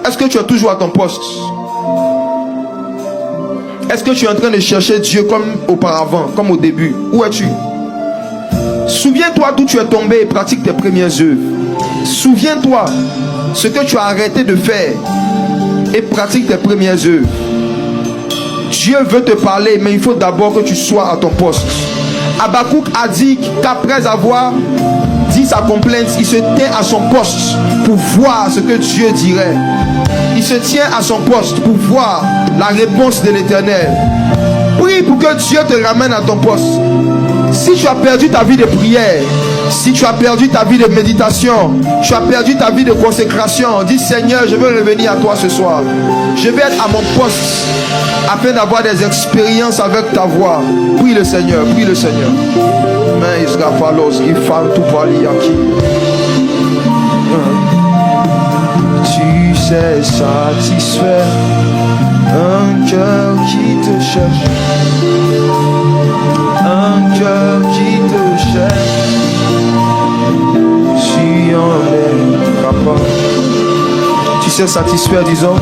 Est-ce que tu es toujours à ton poste? Est-ce que tu es en train de chercher Dieu comme auparavant, comme au début? Où es-tu? Souviens-toi d'où tu es tombé et pratique tes premières œuvres. Souviens-toi ce que tu as arrêté de faire et pratique tes premières œuvres. Dieu veut te parler, mais il faut d'abord que tu sois à ton poste. Habakkuk a dit qu'après avoir dit sa complainte, il se tient à son poste pour voir ce que Dieu dirait. Il se tient à son poste pour voir la réponse de l'Éternel. Prie pour que Dieu te ramène à ton poste. Si tu as perdu ta vie de prière, si tu as perdu ta vie de méditation, tu as perdu ta vie de consécration, dis Seigneur, je veux revenir à toi ce soir. Je vais être à mon poste afin d'avoir des expériences avec ta voix. Prie le Seigneur, prie le Seigneur. Tu sais satisfaire un cœur qui te cherche. Un cœur qui te cherche, si on est capable. Tu sais satisfaire, disons.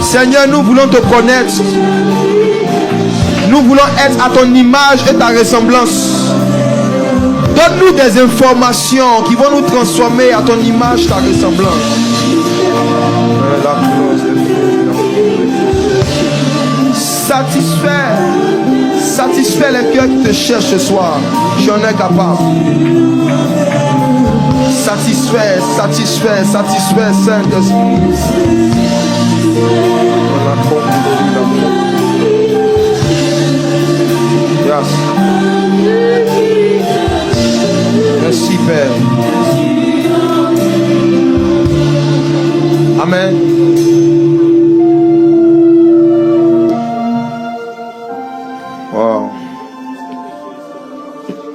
Seigneur, nous voulons te connaître. Nous voulons être à ton image et ta ressemblance. Donne-nous des informations qui vont nous transformer à ton image, ta ressemblance. Satisfais les cœurs qui te cherchent ce soir. J'en ai capable. Satisfais, Saint-Esprit. Yes. Merci Père. Amen. Wow.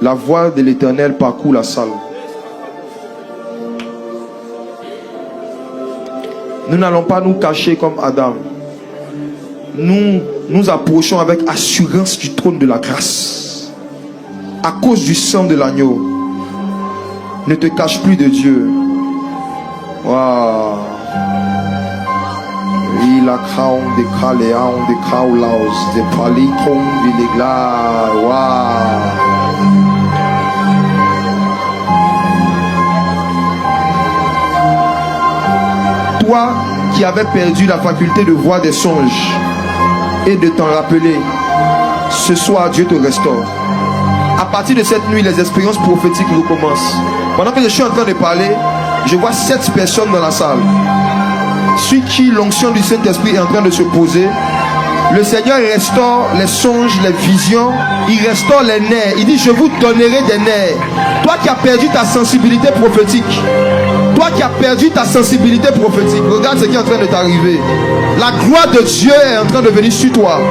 La voix de l'Éternel parcourt la salle. Nous n'allons pas nous cacher comme Adam. Nous nous approchons avec assurance du trône de la grâce. À cause du sang de l'agneau. Ne te cache plus de Dieu. Wow. Il a crown de Caléon, de Kaulaus, de Palicon, de l'Égla. Wow. Toi qui avais perdu la faculté de voir des songes et de t'en rappeler, ce soir Dieu te restaure. À partir de cette nuit, les expériences prophétiques recommencent. Pendant que je suis en train de parler, je vois 7 personnes dans la salle. Sur qui l'onction du Saint-Esprit est en train de se poser. Le Seigneur restaure les songes, les visions. Il restaure les nerfs. Il dit, je vous donnerai des nerfs. Toi qui as perdu ta sensibilité prophétique. Toi qui as perdu ta sensibilité prophétique. Regarde ce qui est en train de t'arriver. La gloire de Dieu est en train de venir sur toi.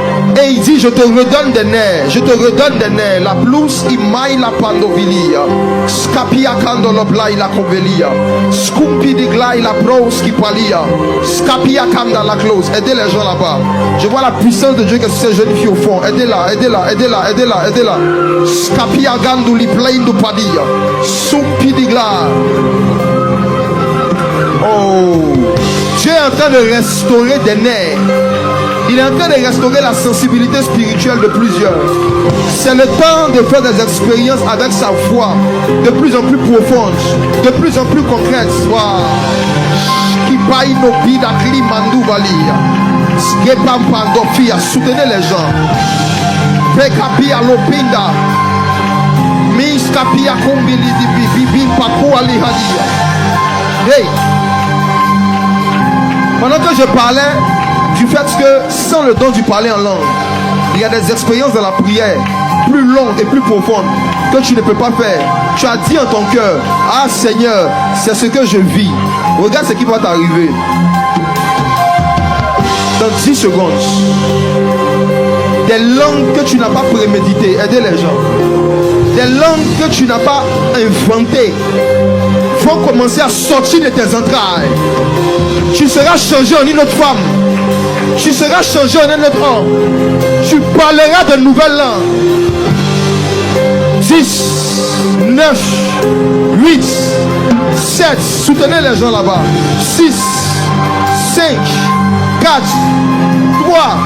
Et il dit, je te redonne des nerfs. Je te redonne des nerfs. La plus imai la pandovilia. Scapia candolobla la convelia. Scumpi di glai la pros qui palia. Scapia canda la close. Aidez les gens là-bas. Je vois la puissance de Dieu qui est sur ces jeunes filles au fond. Aidez-la, aidez-la, aidez-la, aidez-la, aidez-la. Scapia ganduli plain du padia. Sumpi di glai. Oh, Dieu est en train de restaurer des nerfs. Il est en train de restaurer la sensibilité spirituelle de plusieurs. C'est le temps de faire des expériences avec sa foi de plus en plus profonde, de plus en plus concrète. Soutenez les gens. Hey. Pendant que je parlais du fait que sans le don du parler en langue, il y a des expériences dans la prière plus longues et plus profondes que tu ne peux pas faire. Tu as dit en ton cœur, ah Seigneur, c'est ce que je vis. Regarde ce qui va t'arriver. Dans 10 secondes, des langues que tu n'as pas préméditées, aidez les gens. Des langues que tu n'as pas inventées vont commencer à sortir de tes entrailles. Tu seras changé en une autre femme. Tu seras changé en un autre homme. Tu parleras de nouvelles langues. 10, 9, 8, 7. Soutenez les gens là-bas. 6, 5, 4, 3,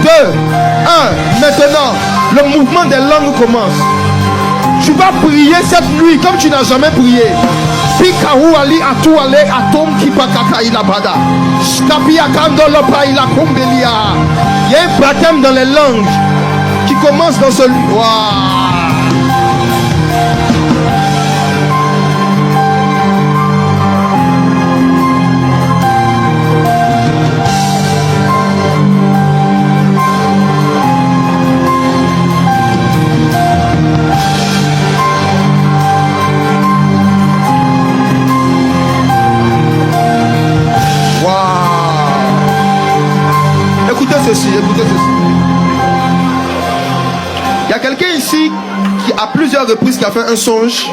2, 1. Maintenant, le mouvement des langues commence. Tu vas prier cette nuit comme tu n'as jamais prié. Il y a un baptême dans les langues qui commence dans ce lieu. Wow. Écoutez ceci. Il y a quelqu'un ici qui à plusieurs reprises qui a fait un songe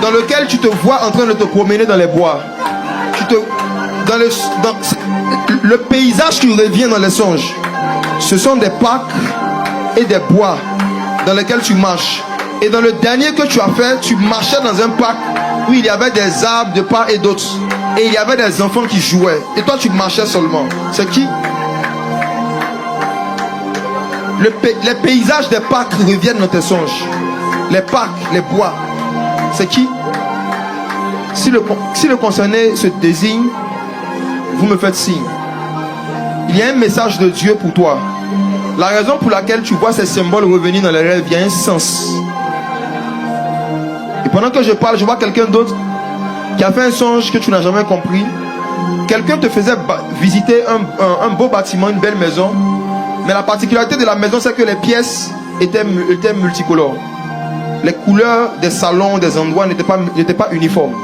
dans lequel tu te vois en train de te promener dans les bois. Dans le paysage qui revient dans les songes, ce sont des parcs et des bois dans lesquels tu marches. Et dans le dernier que tu as fait, tu marchais dans un parc où il y avait des arbres de part et d'autre. Et il y avait des enfants qui jouaient. Et toi, tu marchais seulement. C'est qui? Les paysages des parcs reviennent dans tes songes. Les parcs, les bois. C'est qui? Si le concerné se désigne, vous me faites signe. Il y a un message de Dieu pour toi. La raison pour laquelle tu vois ces symboles revenir dans les rêves, il y a un sens. Et pendant que je parle, je vois quelqu'un d'autre qui a fait un songe que tu n'as jamais compris. Quelqu'un te faisait visiter un beau bâtiment, une belle maison. Mais la particularité de la maison, c'est que les pièces étaient multicolores. Les couleurs des salons, des endroits n'étaient pas uniformes.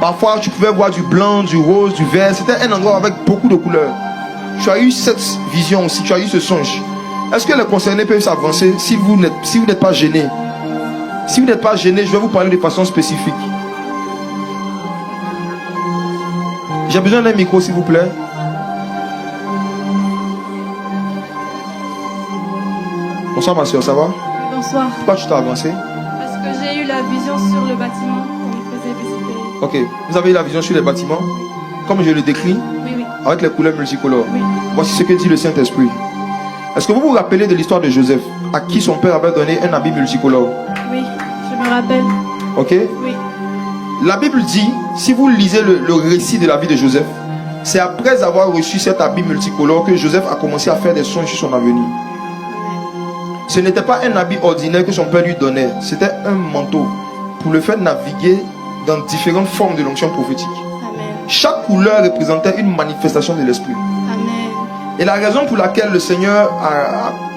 Parfois, tu pouvais voir du blanc, du rose, du vert. C'était un endroit avec beaucoup de couleurs. Tu as eu cette vision aussi, tu as eu ce songe. Est-ce que les concernés peuvent s'avancer si vous n'êtes pas gêné? Si vous n'êtes pas gêné, je vais vous parler de façon spécifique. J'ai besoin d'un micro, s'il vous plaît. Bonsoir ma soeur, ça va? Bonsoir. Pourquoi tu t'es avancé? Parce que j'ai eu la vision sur le bâtiment qu'on me faisait visiter. Ok, vous avez eu la vision sur les bâtiments, comme je le décris, Oui, oui. avec les couleurs multicolores. Oui. Voici ce que dit le Saint-Esprit. Est-ce que vous vous rappelez de l'histoire de Joseph, à qui son père avait donné un habit multicolore? Oui, je me rappelle. Ok? Oui. La Bible dit, si vous lisez le récit de la vie de Joseph, c'est après avoir reçu cet habit multicolore que Joseph a commencé à faire des songes sur son avenir. Ce n'était pas un habit ordinaire que son père lui donnait, c'était un manteau pour le faire naviguer dans différentes formes de l'onction prophétique. Amen. Chaque couleur représentait une manifestation de l'esprit. Amen. Et la raison pour laquelle le Seigneur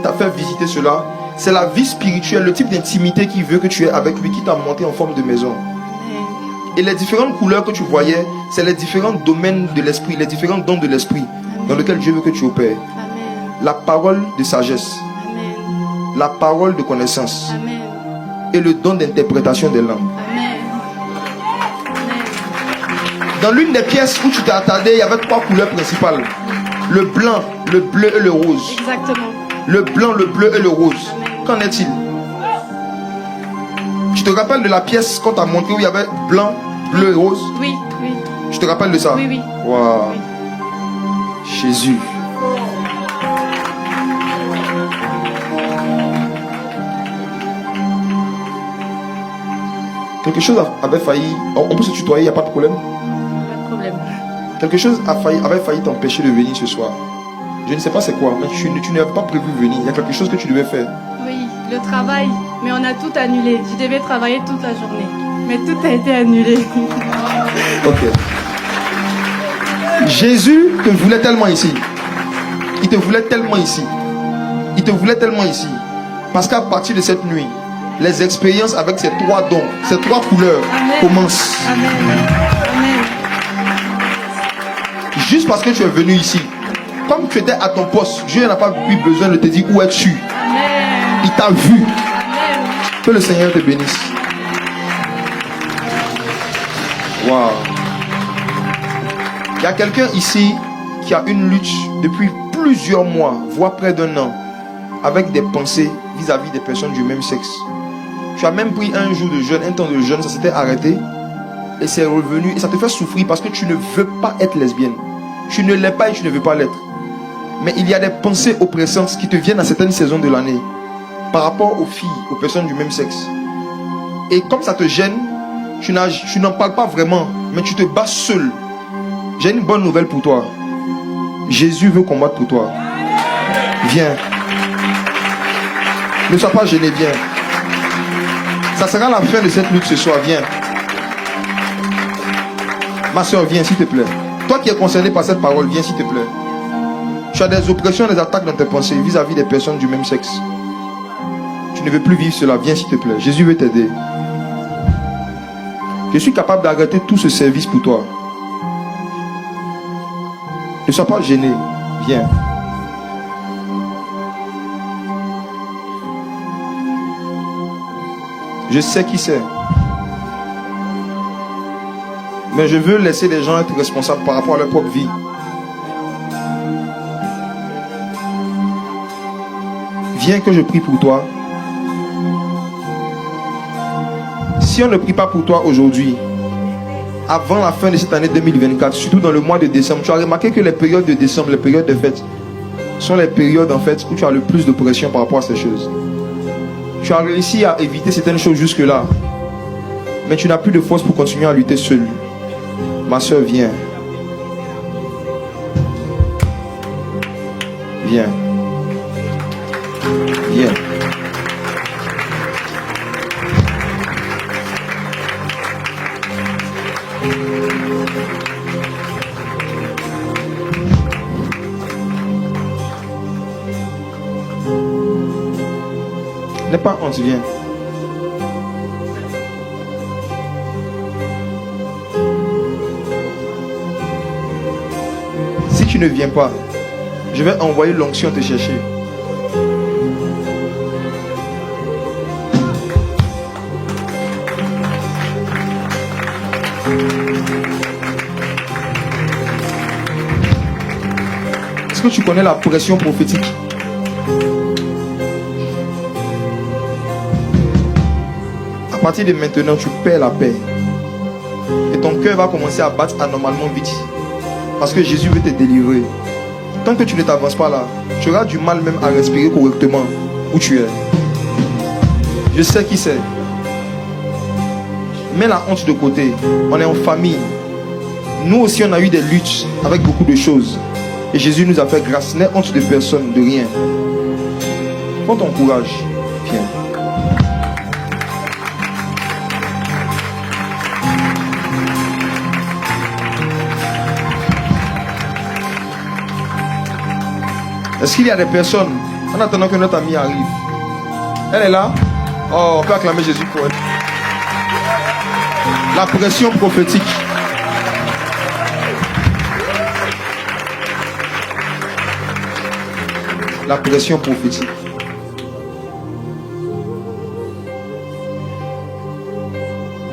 t'a fait visiter cela, c'est la vie spirituelle, le type d'intimité qu'il veut que tu aies avec lui, qui t'a monté en forme de maison. Amen. Et les différentes couleurs que tu voyais, c'est les différents domaines de l'esprit, les différents dons de l'esprit dans lesquels Dieu veut que tu opères. Amen. La parole de sagesse, Amen. la parole de connaissance Amen. et le don d'interprétation des langues. Amen. Amen. Dans l'une des pièces où tu t'es attardé, il y avait 3 couleurs principales. Le blanc, le bleu et le rose. Exactement. Le blanc, le bleu et le rose. Amen. Qu'en est-il? Tu te rappelles de la pièce qu'on t'a montré où il y avait blanc, bleu et rose? Oui, oui. Tu te rappelles de ça? Oui, oui. Waouh. Oui. Jésus. Quelque chose avait failli. On peut se tutoyer, il n'y a pas de problème. Pas de problème. Quelque chose avait failli t'empêcher de venir ce soir. Je ne sais pas c'est quoi, mais tu n'avais pas prévu venir. Il y a quelque chose que tu devais faire. Oui, le travail. Mais on a tout annulé. Je devais travailler toute la journée. Mais tout a été annulé. Ok. Jésus te voulait tellement ici. Il te voulait tellement ici. Il te voulait tellement ici. Parce qu'à partir de cette nuit, les expériences avec ces 3 dons, ces 3 couleurs Amen. commencent. Amen. Amen. Juste parce que tu es venu ici. Comme tu étais à ton poste, Dieu n'a pas eu besoin de te dire où es-tu. Amen. Il t'a vu. Amen. Que le Seigneur te bénisse. Waouh. Il y a quelqu'un ici qui a une lutte depuis plusieurs mois, voire près d'1 an, avec des pensées vis-à-vis des personnes du même sexe. Tu as même pris un jour de jeûne, un temps de jeûne, ça s'était arrêté et c'est revenu et ça te fait souffrir parce que tu ne veux pas être lesbienne. Tu ne l'es pas et tu ne veux pas l'être. Mais il y a des pensées oppressantes qui te viennent à certaines saisons de l'année par rapport aux filles, aux personnes du même sexe. Et comme ça te gêne, tu n'en parles pas vraiment, mais tu te bats seul. J'ai une bonne nouvelle pour toi. Jésus veut combattre pour toi. Viens. Ne sois pas gêné, viens. Ça sera la fin de cette lutte ce soir, viens. Ma soeur, viens s'il te plaît. Toi qui es concerné par cette parole, viens s'il te plaît. Tu as des oppressions, des attaques dans tes pensées vis-à-vis des personnes du même sexe. Tu ne veux plus vivre cela, viens s'il te plaît. Jésus veut t'aider. Je suis capable d'arrêter tout ce service pour toi. Ne sois pas gêné, viens. Je sais qui c'est. Mais je veux laisser les gens être responsables par rapport à leur propre vie. Viens que je prie pour toi. Si on ne prie pas pour toi aujourd'hui, avant la fin de cette année 2024, surtout dans le mois de décembre, tu as remarqué que les périodes de décembre, les périodes de fête, sont les périodes en fait où tu as le plus de pression par rapport à ces choses. Tu as réussi à éviter certaines choses jusque-là, mais tu n'as plus de force pour continuer à lutter seul. Ma soeur, viens. Viens. Viens. N'aie pas honte, viens. Si tu ne viens pas, je vais envoyer l'onction te chercher. Est-ce que tu connais la pression prophétique? À partir de maintenant, tu perds la paix. Et ton cœur va commencer à battre anormalement vite. Parce que Jésus veut te délivrer. Tant que tu ne t'avances pas là, tu auras du mal même à respirer correctement où tu es. Je sais qui c'est. Mets la honte de côté. On est en famille. Nous aussi, on a eu des luttes avec beaucoup de choses. Et Jésus nous a fait grâce. N'aie honte de personne, de rien. Prends ton courage. Viens. Est-ce qu'il y a des personnes, en attendant que notre amie arrive? Elle est là? Oh, on peut acclamer Jésus pour elle. La pression prophétique. La pression prophétique.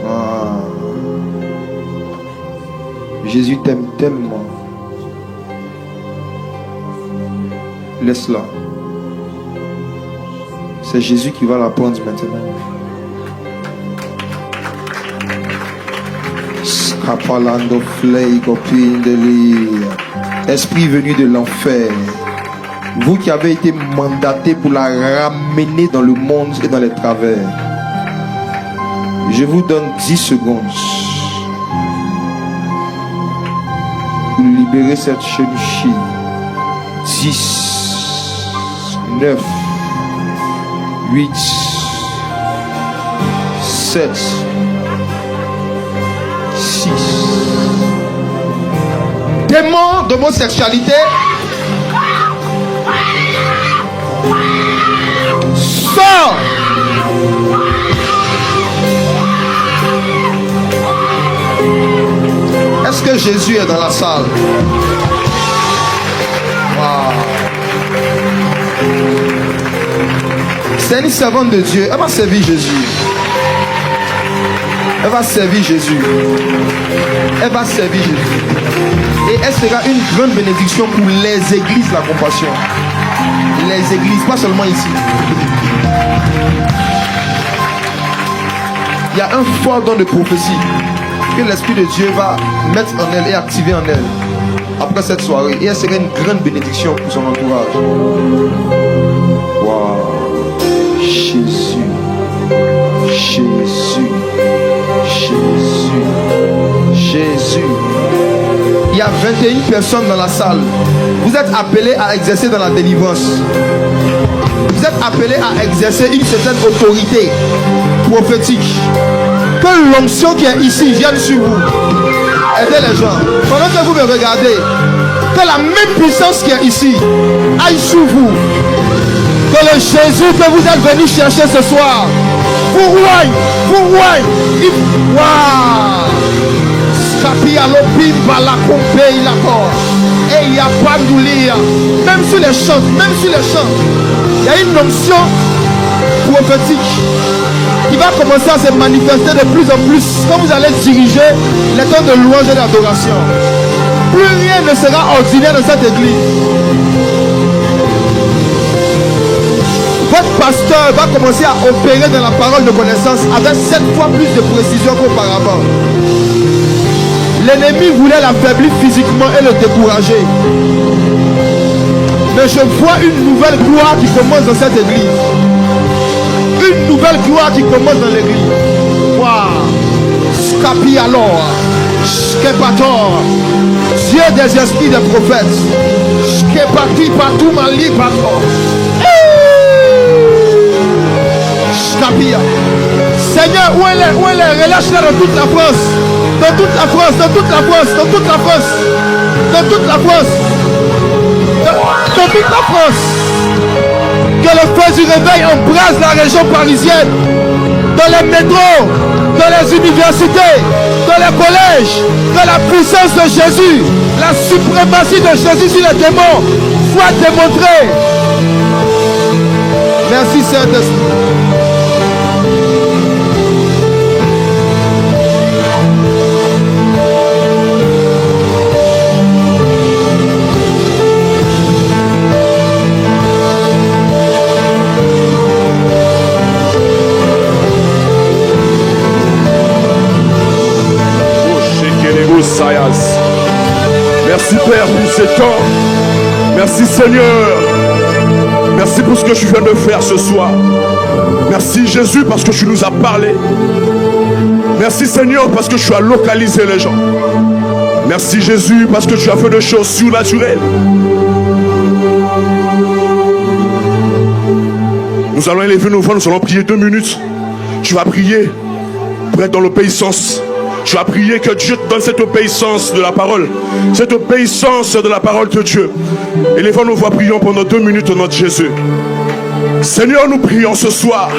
Ah. Jésus t'aime tellement. Laisse-la. C'est Jésus qui va la prendre maintenant. Scapalando flake esprit venu de l'enfer. Vous qui avez été mandaté pour la ramener dans le monde et dans les travers. Je vous donne 10 secondes pour libérer cette jeune fille. 10, 9, 8, 7, 6. Démon d'homosexualité, sors. Est-ce que Jésus est dans la salle? Wow. C'est une servante de Dieu. Elle va servir Jésus. Elle va servir Jésus. Elle va servir Jésus. Et elle sera une grande bénédiction pour les églises, la compassion. Les églises, pas seulement ici. Il y a un fort don de prophétie que l'Esprit de Dieu va mettre en elle et activer en elle après cette soirée. Et elle sera une grande bénédiction pour son entourage. Waouh. Jésus. Jésus. Jésus. Jésus. Il y a 21 personnes dans la salle. Vous êtes appelés à exercer dans la délivrance. Vous êtes appelés à exercer une certaine autorité prophétique. Que l'onction qui est ici vienne sur vous. Aidez les gens. Pendant que vous me regardez, que la même puissance qui est ici aille sur vous. Que le Jésus que vous êtes venu chercher ce soir vous roigne. Waouh! Même sur les chants, il y a une onction prophétique qui va commencer à se manifester de plus en plus quand vous allez diriger les temps de louange et d'adoration. Plus rien ne sera ordinaire dans cette église. Votre pasteur va commencer à opérer dans la parole de connaissance avec 7 fois plus de précision qu'auparavant. L'ennemi voulait l'affaiblir physiquement et le décourager. Mais je vois une nouvelle gloire qui commence dans cette église. Une nouvelle gloire qui commence dans l'église. Waouh! Scapi alors. Skepator. Dieu des esprits des prophètes. Skepati partout mali pator. Scapia. Seigneur, où elle est? Relâche-la dans toute la France. Dans toute la France, dans toute la France, dans toute la France. Dans toute la France. Dans toute la France. Que le feu du réveil embrase la région parisienne. Dans les métros, dans les universités, dans les collèges. Que la puissance de Jésus, la suprématie de Jésus sur les démons soit démontrée. Merci Saint-Esprit. Merci Père pour ce temps. Merci Seigneur. Merci pour ce que tu viens de faire ce soir. Merci Jésus parce que tu nous as parlé. Merci Seigneur parce que tu as localisé les gens. Merci Jésus parce que tu as fait des choses surnaturelles. Nous allons élever nos voix, nous allons prier 2 minutes. Tu vas prier pour être dans l'obéissance. Tu as prié que Dieu te donne cette obéissance de la parole. Cette obéissance de la parole de Dieu. Élevons nos voix, prions pendant 2 minutes au nom de Jésus. Seigneur, nous prions ce soir.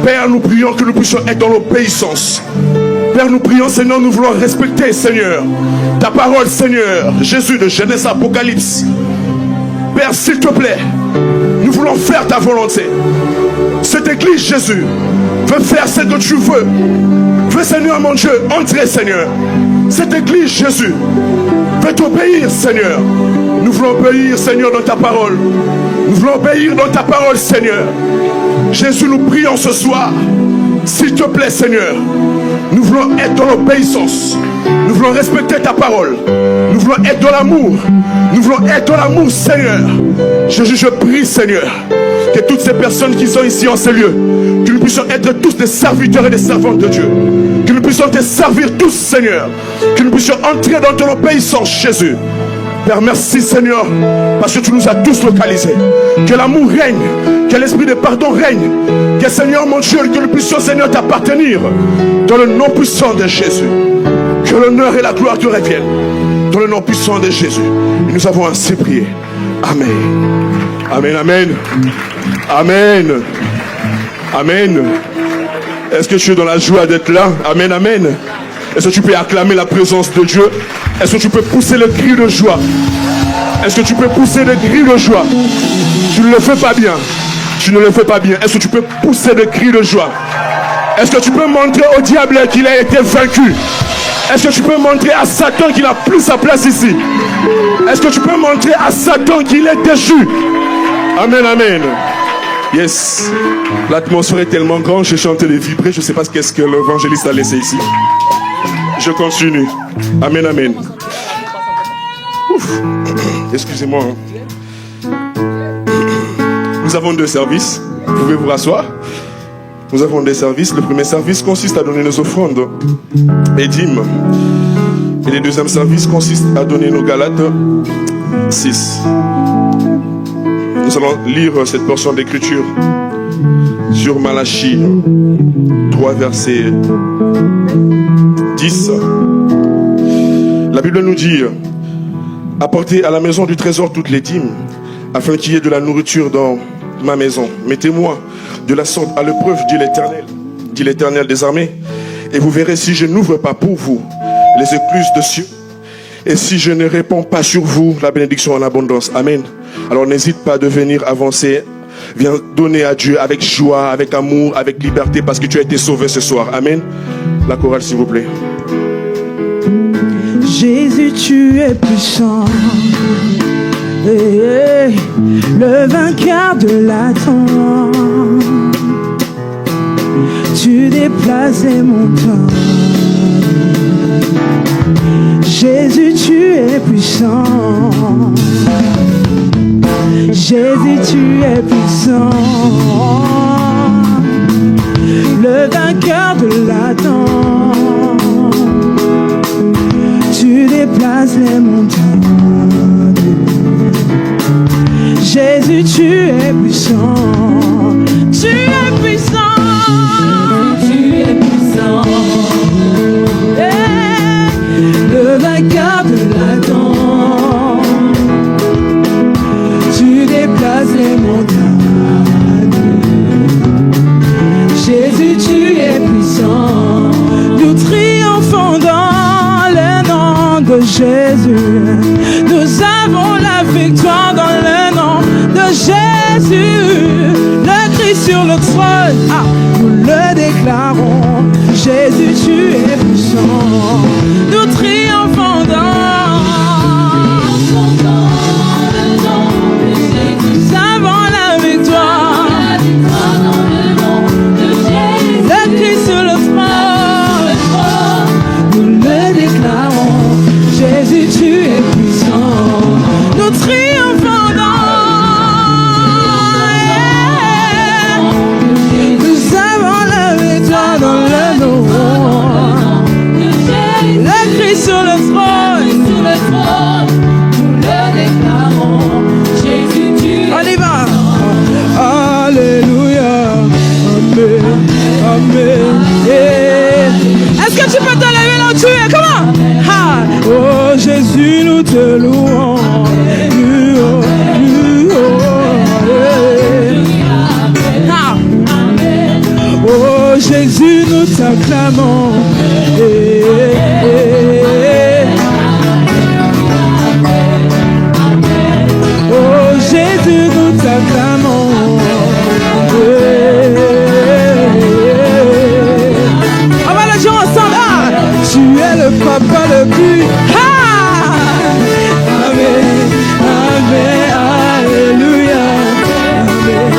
Père, nous prions que nous puissions être dans l'obéissance. Père, nous prions, Seigneur, nous voulons respecter, Seigneur, ta parole, Seigneur. Jésus de Genèse Apocalypse. Père, s'il te plaît, nous voulons faire ta volonté. Cette église, Jésus, veut faire ce que tu veux. Veux, Seigneur, mon Dieu, entrer, Seigneur. Cette église, Jésus, veut t'obéir, Seigneur. Nous voulons obéir, Seigneur, dans ta parole. Nous voulons obéir dans ta parole, Seigneur. Jésus, nous prions ce soir. S'il te plaît, Seigneur, nous voulons être dans l'obéissance. Nous voulons respecter ta parole. Nous voulons être dans l'amour. Nous voulons être dans l'amour, Seigneur. Jésus, je prie, Seigneur, que toutes ces personnes qui sont ici en ces lieux, que nous puissions être tous des serviteurs et des servantes de Dieu. Que nous puissions te servir tous, Seigneur. Que nous puissions entrer dans ton obéissance, Jésus. Père, merci, Seigneur, parce que tu nous as tous localisés. Que l'amour règne, que l'esprit de pardon règne. Que, Seigneur, mon Dieu, que nous puissions, Seigneur, t'appartenir dans le nom puissant de Jésus. Que l'honneur et la gloire te reviennent dans le nom puissant de Jésus. Et nous avons ainsi prié. Amen. Amen, amen. Amen. Amen. Est-ce que tu es dans la joie d'être là? Amen, amen. Est-ce que tu peux acclamer la présence de Dieu? Est-ce que tu peux pousser le cri de joie? Est-ce que tu peux pousser le cri de joie? Tu ne le fais pas bien. Tu ne le fais pas bien. Est-ce que tu peux pousser le cri de joie? Est-ce que tu peux montrer au diable qu'il a été vaincu? Est-ce que tu peux montrer à Satan qu'il n'a plus sa place ici? Est-ce que tu peux montrer à Satan qu'il est déchu? Amen, amen. Yes. L'atmosphère est tellement grande, j'ai chanté les vibrer. Je ne sais pas qu'est-ce que l'évangéliste a laissé ici. Je continue. Amen, amen. Ouf. Excusez-moi. Nous avons 2 services. Vous pouvez vous rasseoir. Nous avons des services. Le premier service consiste à donner nos offrandes et dîmes. Et le deuxième service consiste à donner nos Galates 6. Nous allons lire cette portion d'écriture sur Malachie 3, verset 10. La Bible nous dit: apportez à la maison du trésor toutes les dîmes, afin qu'il y ait de la nourriture dans ma maison. Mettez-moi de la sorte à l'épreuve, dit l'Éternel des armées, et vous verrez si je n'ouvre pas pour vous les écluses de cieux, et si je ne répands pas sur vous la bénédiction en abondance. Amen. Alors n'hésite pas de venir avancer. Viens donner à Dieu avec joie, avec amour, avec liberté, parce que tu as été sauvé ce soir. Amen. La chorale, s'il vous plaît. Jésus, tu es puissant, le vainqueur de la tombe. Tu déplaces les montagnes. puissant. Jésus, tu es puissant. Le vainqueur de l'Adam. Tu déplaces les montagnes. Jésus, tu es puissant. Tu es puissant. Tu es puissant. Hey, le vainqueur de l'Adam. Tu déplaces les montagnes. Jésus, tu es puissant. Nous triomphons dans le nom de Jésus. Nous avons la victoire dans le nom de Jésus. Le Christ sur le trône, nous le déclarons. Jésus, tu es puissant. Nous triomphons dans le nom de Jésus. Nous avons la victoire. Le Christ sur le trône, nous le déclarons. Jésus, tu es puissant. Nous triomphons nous avons la victoire dans le nom. Le Christ sur le trône, nous le déclarons. Jésus, tu es puissant. On y va. Alléluia. Amen. Amen. Yeah. Est-ce que tu peux te lever là où tu es? Comment? Oh Jésus, nous te louons. Oh Jésus, nous t'acclamons. Oh Jésus, nous t'acclamons. On va le dire ensemble. Tu es le papa le plus. Amen, amen, alléluia. Amen.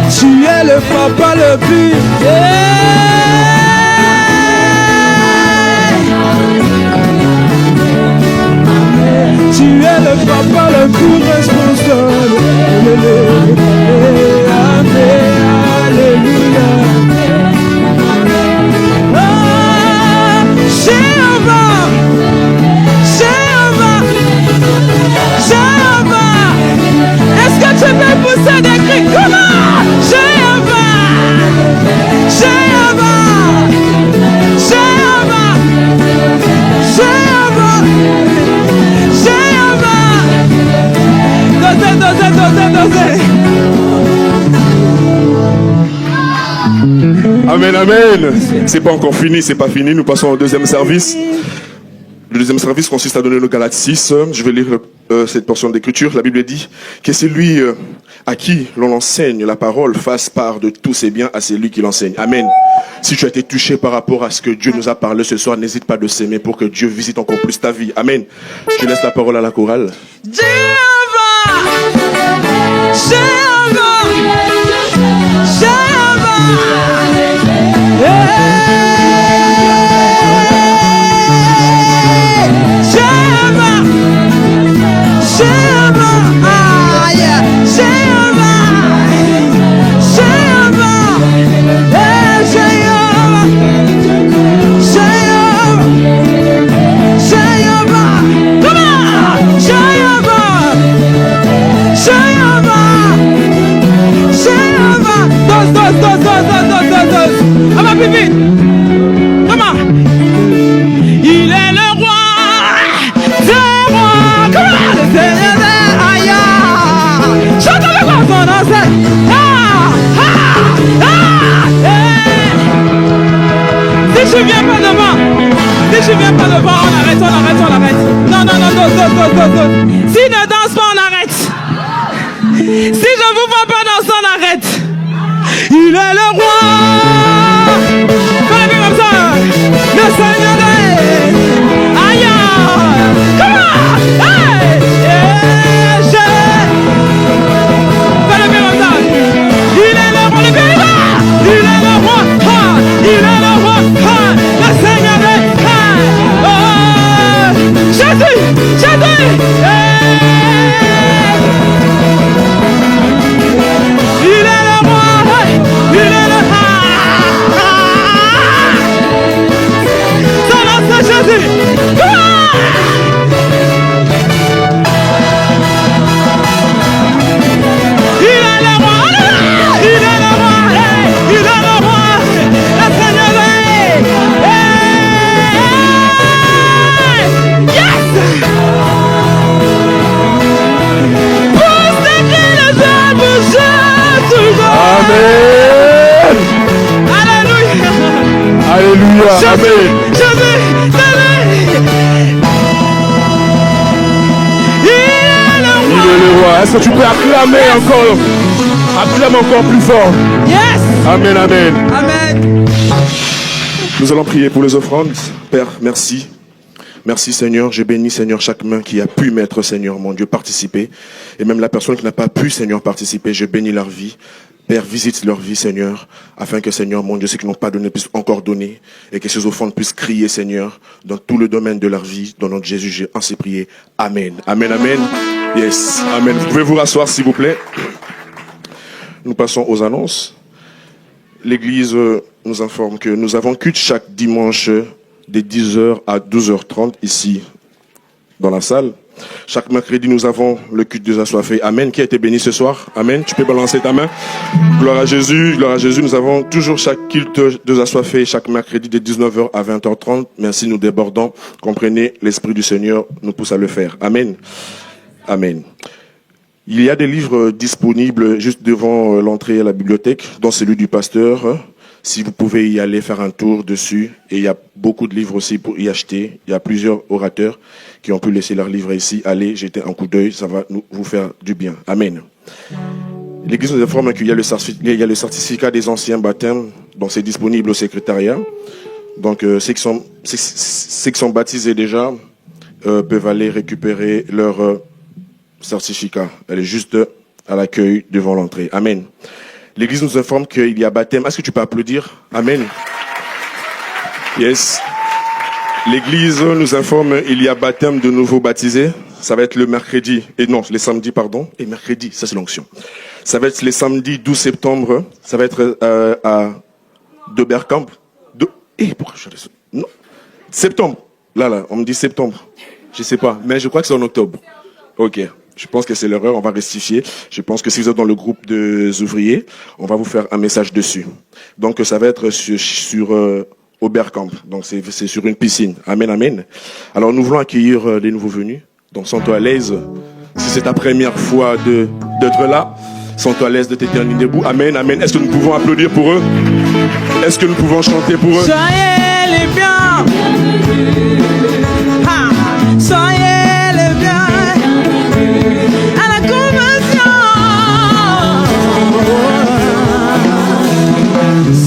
Tu es le papa le plus. Tu es le papa le plus responsable. Amen, alléluia. Est-ce que tu peux pousser des cris? Comment? Jéhovah! Jéhovah! Jéhovah! Jéhovah! Jéhovah! Dosez. Amen, amen. C'est pas encore fini, c'est pas fini. Nous passons au deuxième service. Le deuxième service consiste à donner le Galates 6. Je vais lire cette portion d'écriture. La Bible dit que c'est lui à qui l'on enseigne la parole fasse part de tous ses biens à celui qui l'enseigne. Amen. Si tu as été touché par rapport à ce que Dieu nous a parlé ce soir, n'hésite pas de s'aimer pour que Dieu visite encore plus ta vie. Amen. Je laisse la parole à la chorale. Jéhovah! Jéhovah! Jéhovah! On va plus vite. Comment? Il est le roi des rois. Comment? Le Seigneur des aïe. Chante avec moi son nom. Si je viens pas devant, on arrête. Non. Si ne danse pas, on arrête. Si je vous vois pas danser, on arrête. Il est le roi. Fais comme ça. Le Seigneur des aïe. Comment? Hey. Fais comme ça. Il est le roi, le bien roi. Il est le roi. Il est le roi. Le Seigneur des Jésus. Il est le roi, il est le son nom c'est Jésus. Il est le roi, il est le roi, il est le roi, le Seigneur est. Yes! Pousse des cris les œuvres, Jésus. Amen. Alléluia. Alléluia. Amen. Jésus, il est le Il roi. est le roi. Est-ce que tu peux acclamer encore? Acclame encore plus fort. Yes. Amen, amen. Amen. Nous allons prier pour les offrandes. Père, merci. Merci Seigneur, je bénis Seigneur chaque main qui a pu mettre Seigneur mon Dieu participer. Et même la personne qui n'a pas pu Seigneur participer, je bénis leur vie. Père, visite leur vie Seigneur, afin que Seigneur mon Dieu, ceux qui n'ont pas donné puissent encore donner. Et que ces offrandes puissent crier Seigneur dans tout le domaine de leur vie. Dans notre Jésus, j'ai ainsi prié. Amen. Amen, amen. Yes, amen. Vous pouvez vous rasseoir s'il vous plaît. Nous passons aux annonces. L'Église nous informe que nous avons culte chaque dimanche de 10h à 12h30 ici dans la salle. Chaque mercredi, nous avons le culte des assoiffés. Amen. Qui a été béni ce soir? Amen. Tu peux balancer ta main. Gloire à Jésus. Gloire à Jésus. Nous avons toujours chaque culte des assoiffés chaque mercredi de 19h à 20h30. Merci, nous débordons. Comprenez, l'Esprit du Seigneur nous pousse à le faire. Amen. Amen. Il y a des livres disponibles juste devant l'entrée à la bibliothèque, dont celui du pasteur. Si vous pouvez y aller faire un tour dessus. Et il y a beaucoup de livres aussi pour y acheter. Il y a plusieurs orateurs qui ont pu laisser leurs livres ici. Allez, jeter un coup d'œil, ça va vous faire du bien. Amen. L'Église nous informe qu'il y a le certificat des anciens baptêmes, donc c'est disponible au secrétariat. Donc ceux qui sont baptisés déjà peuvent aller récupérer leur certificat. Elle est juste à l'accueil devant l'entrée. Amen. L'Église nous informe qu'il y a baptême. Est-ce que tu peux applaudir? Amen. Yes. L'Église nous informe qu'il y a baptême de nouveaux baptisés. Ça va être le mercredi, et non, les samedis, pardon. Et mercredi, ça c'est l'onction. Ça va être les samedis 12 septembre. Ça va être à Deberkamp. Pourquoi je suis non. Septembre. Là, on me dit septembre. Je sais pas, mais je crois que c'est en octobre. Ok. Je pense que c'est l'erreur, on va rectifier. Je pense que si vous êtes dans le groupe des ouvriers, on va vous faire un message dessus. Donc ça va être sur Oberkamp, donc c'est sur une piscine. Amen, amen. Alors nous voulons accueillir les nouveaux venus. Donc sens-toi à l'aise. Si c'est ta première fois d'être là, sens-toi à l'aise de t'éterniser debout. Amen, amen. Est-ce que nous pouvons applaudir pour eux? Est-ce que nous pouvons chanter pour eux? Soyez les biens. Soyez les biens. À la convention.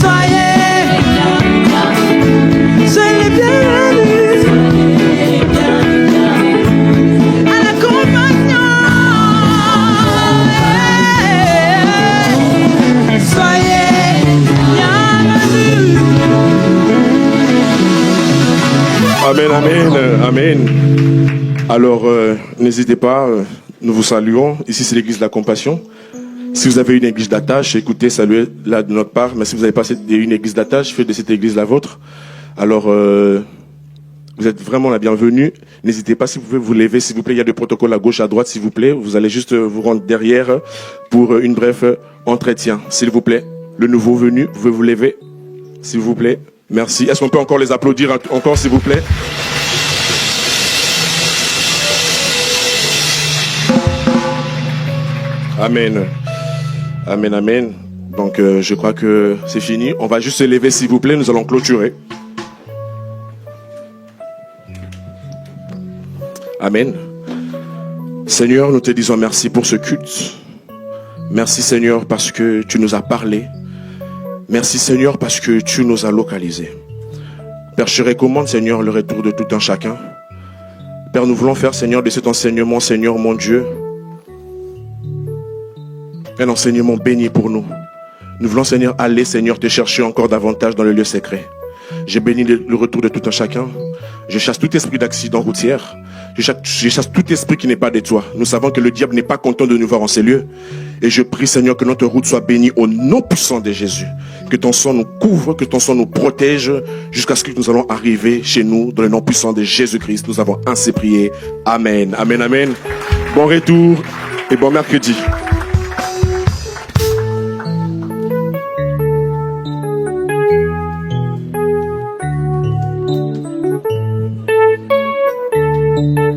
Soyez les bienvenus. À la convention. Soyez bienvenus. Amen, amen, amen. Alors, n'hésitez pas, nous vous saluons. Ici, c'est l'église de la compassion. Si vous avez une église d'attache, écoutez, saluez-la de notre part. Mais si vous n'avez pas une église d'attache, faites de cette église la vôtre. Alors, vous êtes vraiment la bienvenue. N'hésitez pas, si vous pouvez vous lever, s'il vous plaît. Il y a des protocoles à gauche, à droite, s'il vous plaît. Vous allez juste vous rendre derrière pour une brève entretien, s'il vous plaît. Le nouveau venu, vous pouvez vous lever, s'il vous plaît. Merci. Est-ce qu'on peut encore les applaudir encore, s'il vous plaît? Amen. Amen, amen. Donc, je crois que c'est fini. On va juste se lever, s'il vous plaît. Nous allons clôturer. Amen. Seigneur, nous te disons merci pour ce culte. Merci, Seigneur, parce que tu nous as parlé. Merci, Seigneur, parce que tu nous as localisés. Père, je recommande, Seigneur, le retour de tout un chacun. Père, nous voulons faire, Seigneur, de cet enseignement, Seigneur, mon Dieu, un enseignement béni pour nous. Nous voulons, Seigneur, aller, Seigneur, te chercher encore davantage dans le lieu secret. Je bénis le retour de tout un chacun. Je chasse tout esprit d'accident routier. Je chasse tout esprit qui n'est pas de toi. Nous savons que le diable n'est pas content de nous voir en ces lieux. Et je prie, Seigneur, que notre route soit bénie au nom puissant de Jésus. Que ton sang nous couvre, que ton sang nous protège jusqu'à ce que nous allons arriver chez nous dans le nom puissant de Jésus-Christ. Nous avons ainsi prié. Amen. Amen, amen. Bon retour et bon mercredi. Thank you.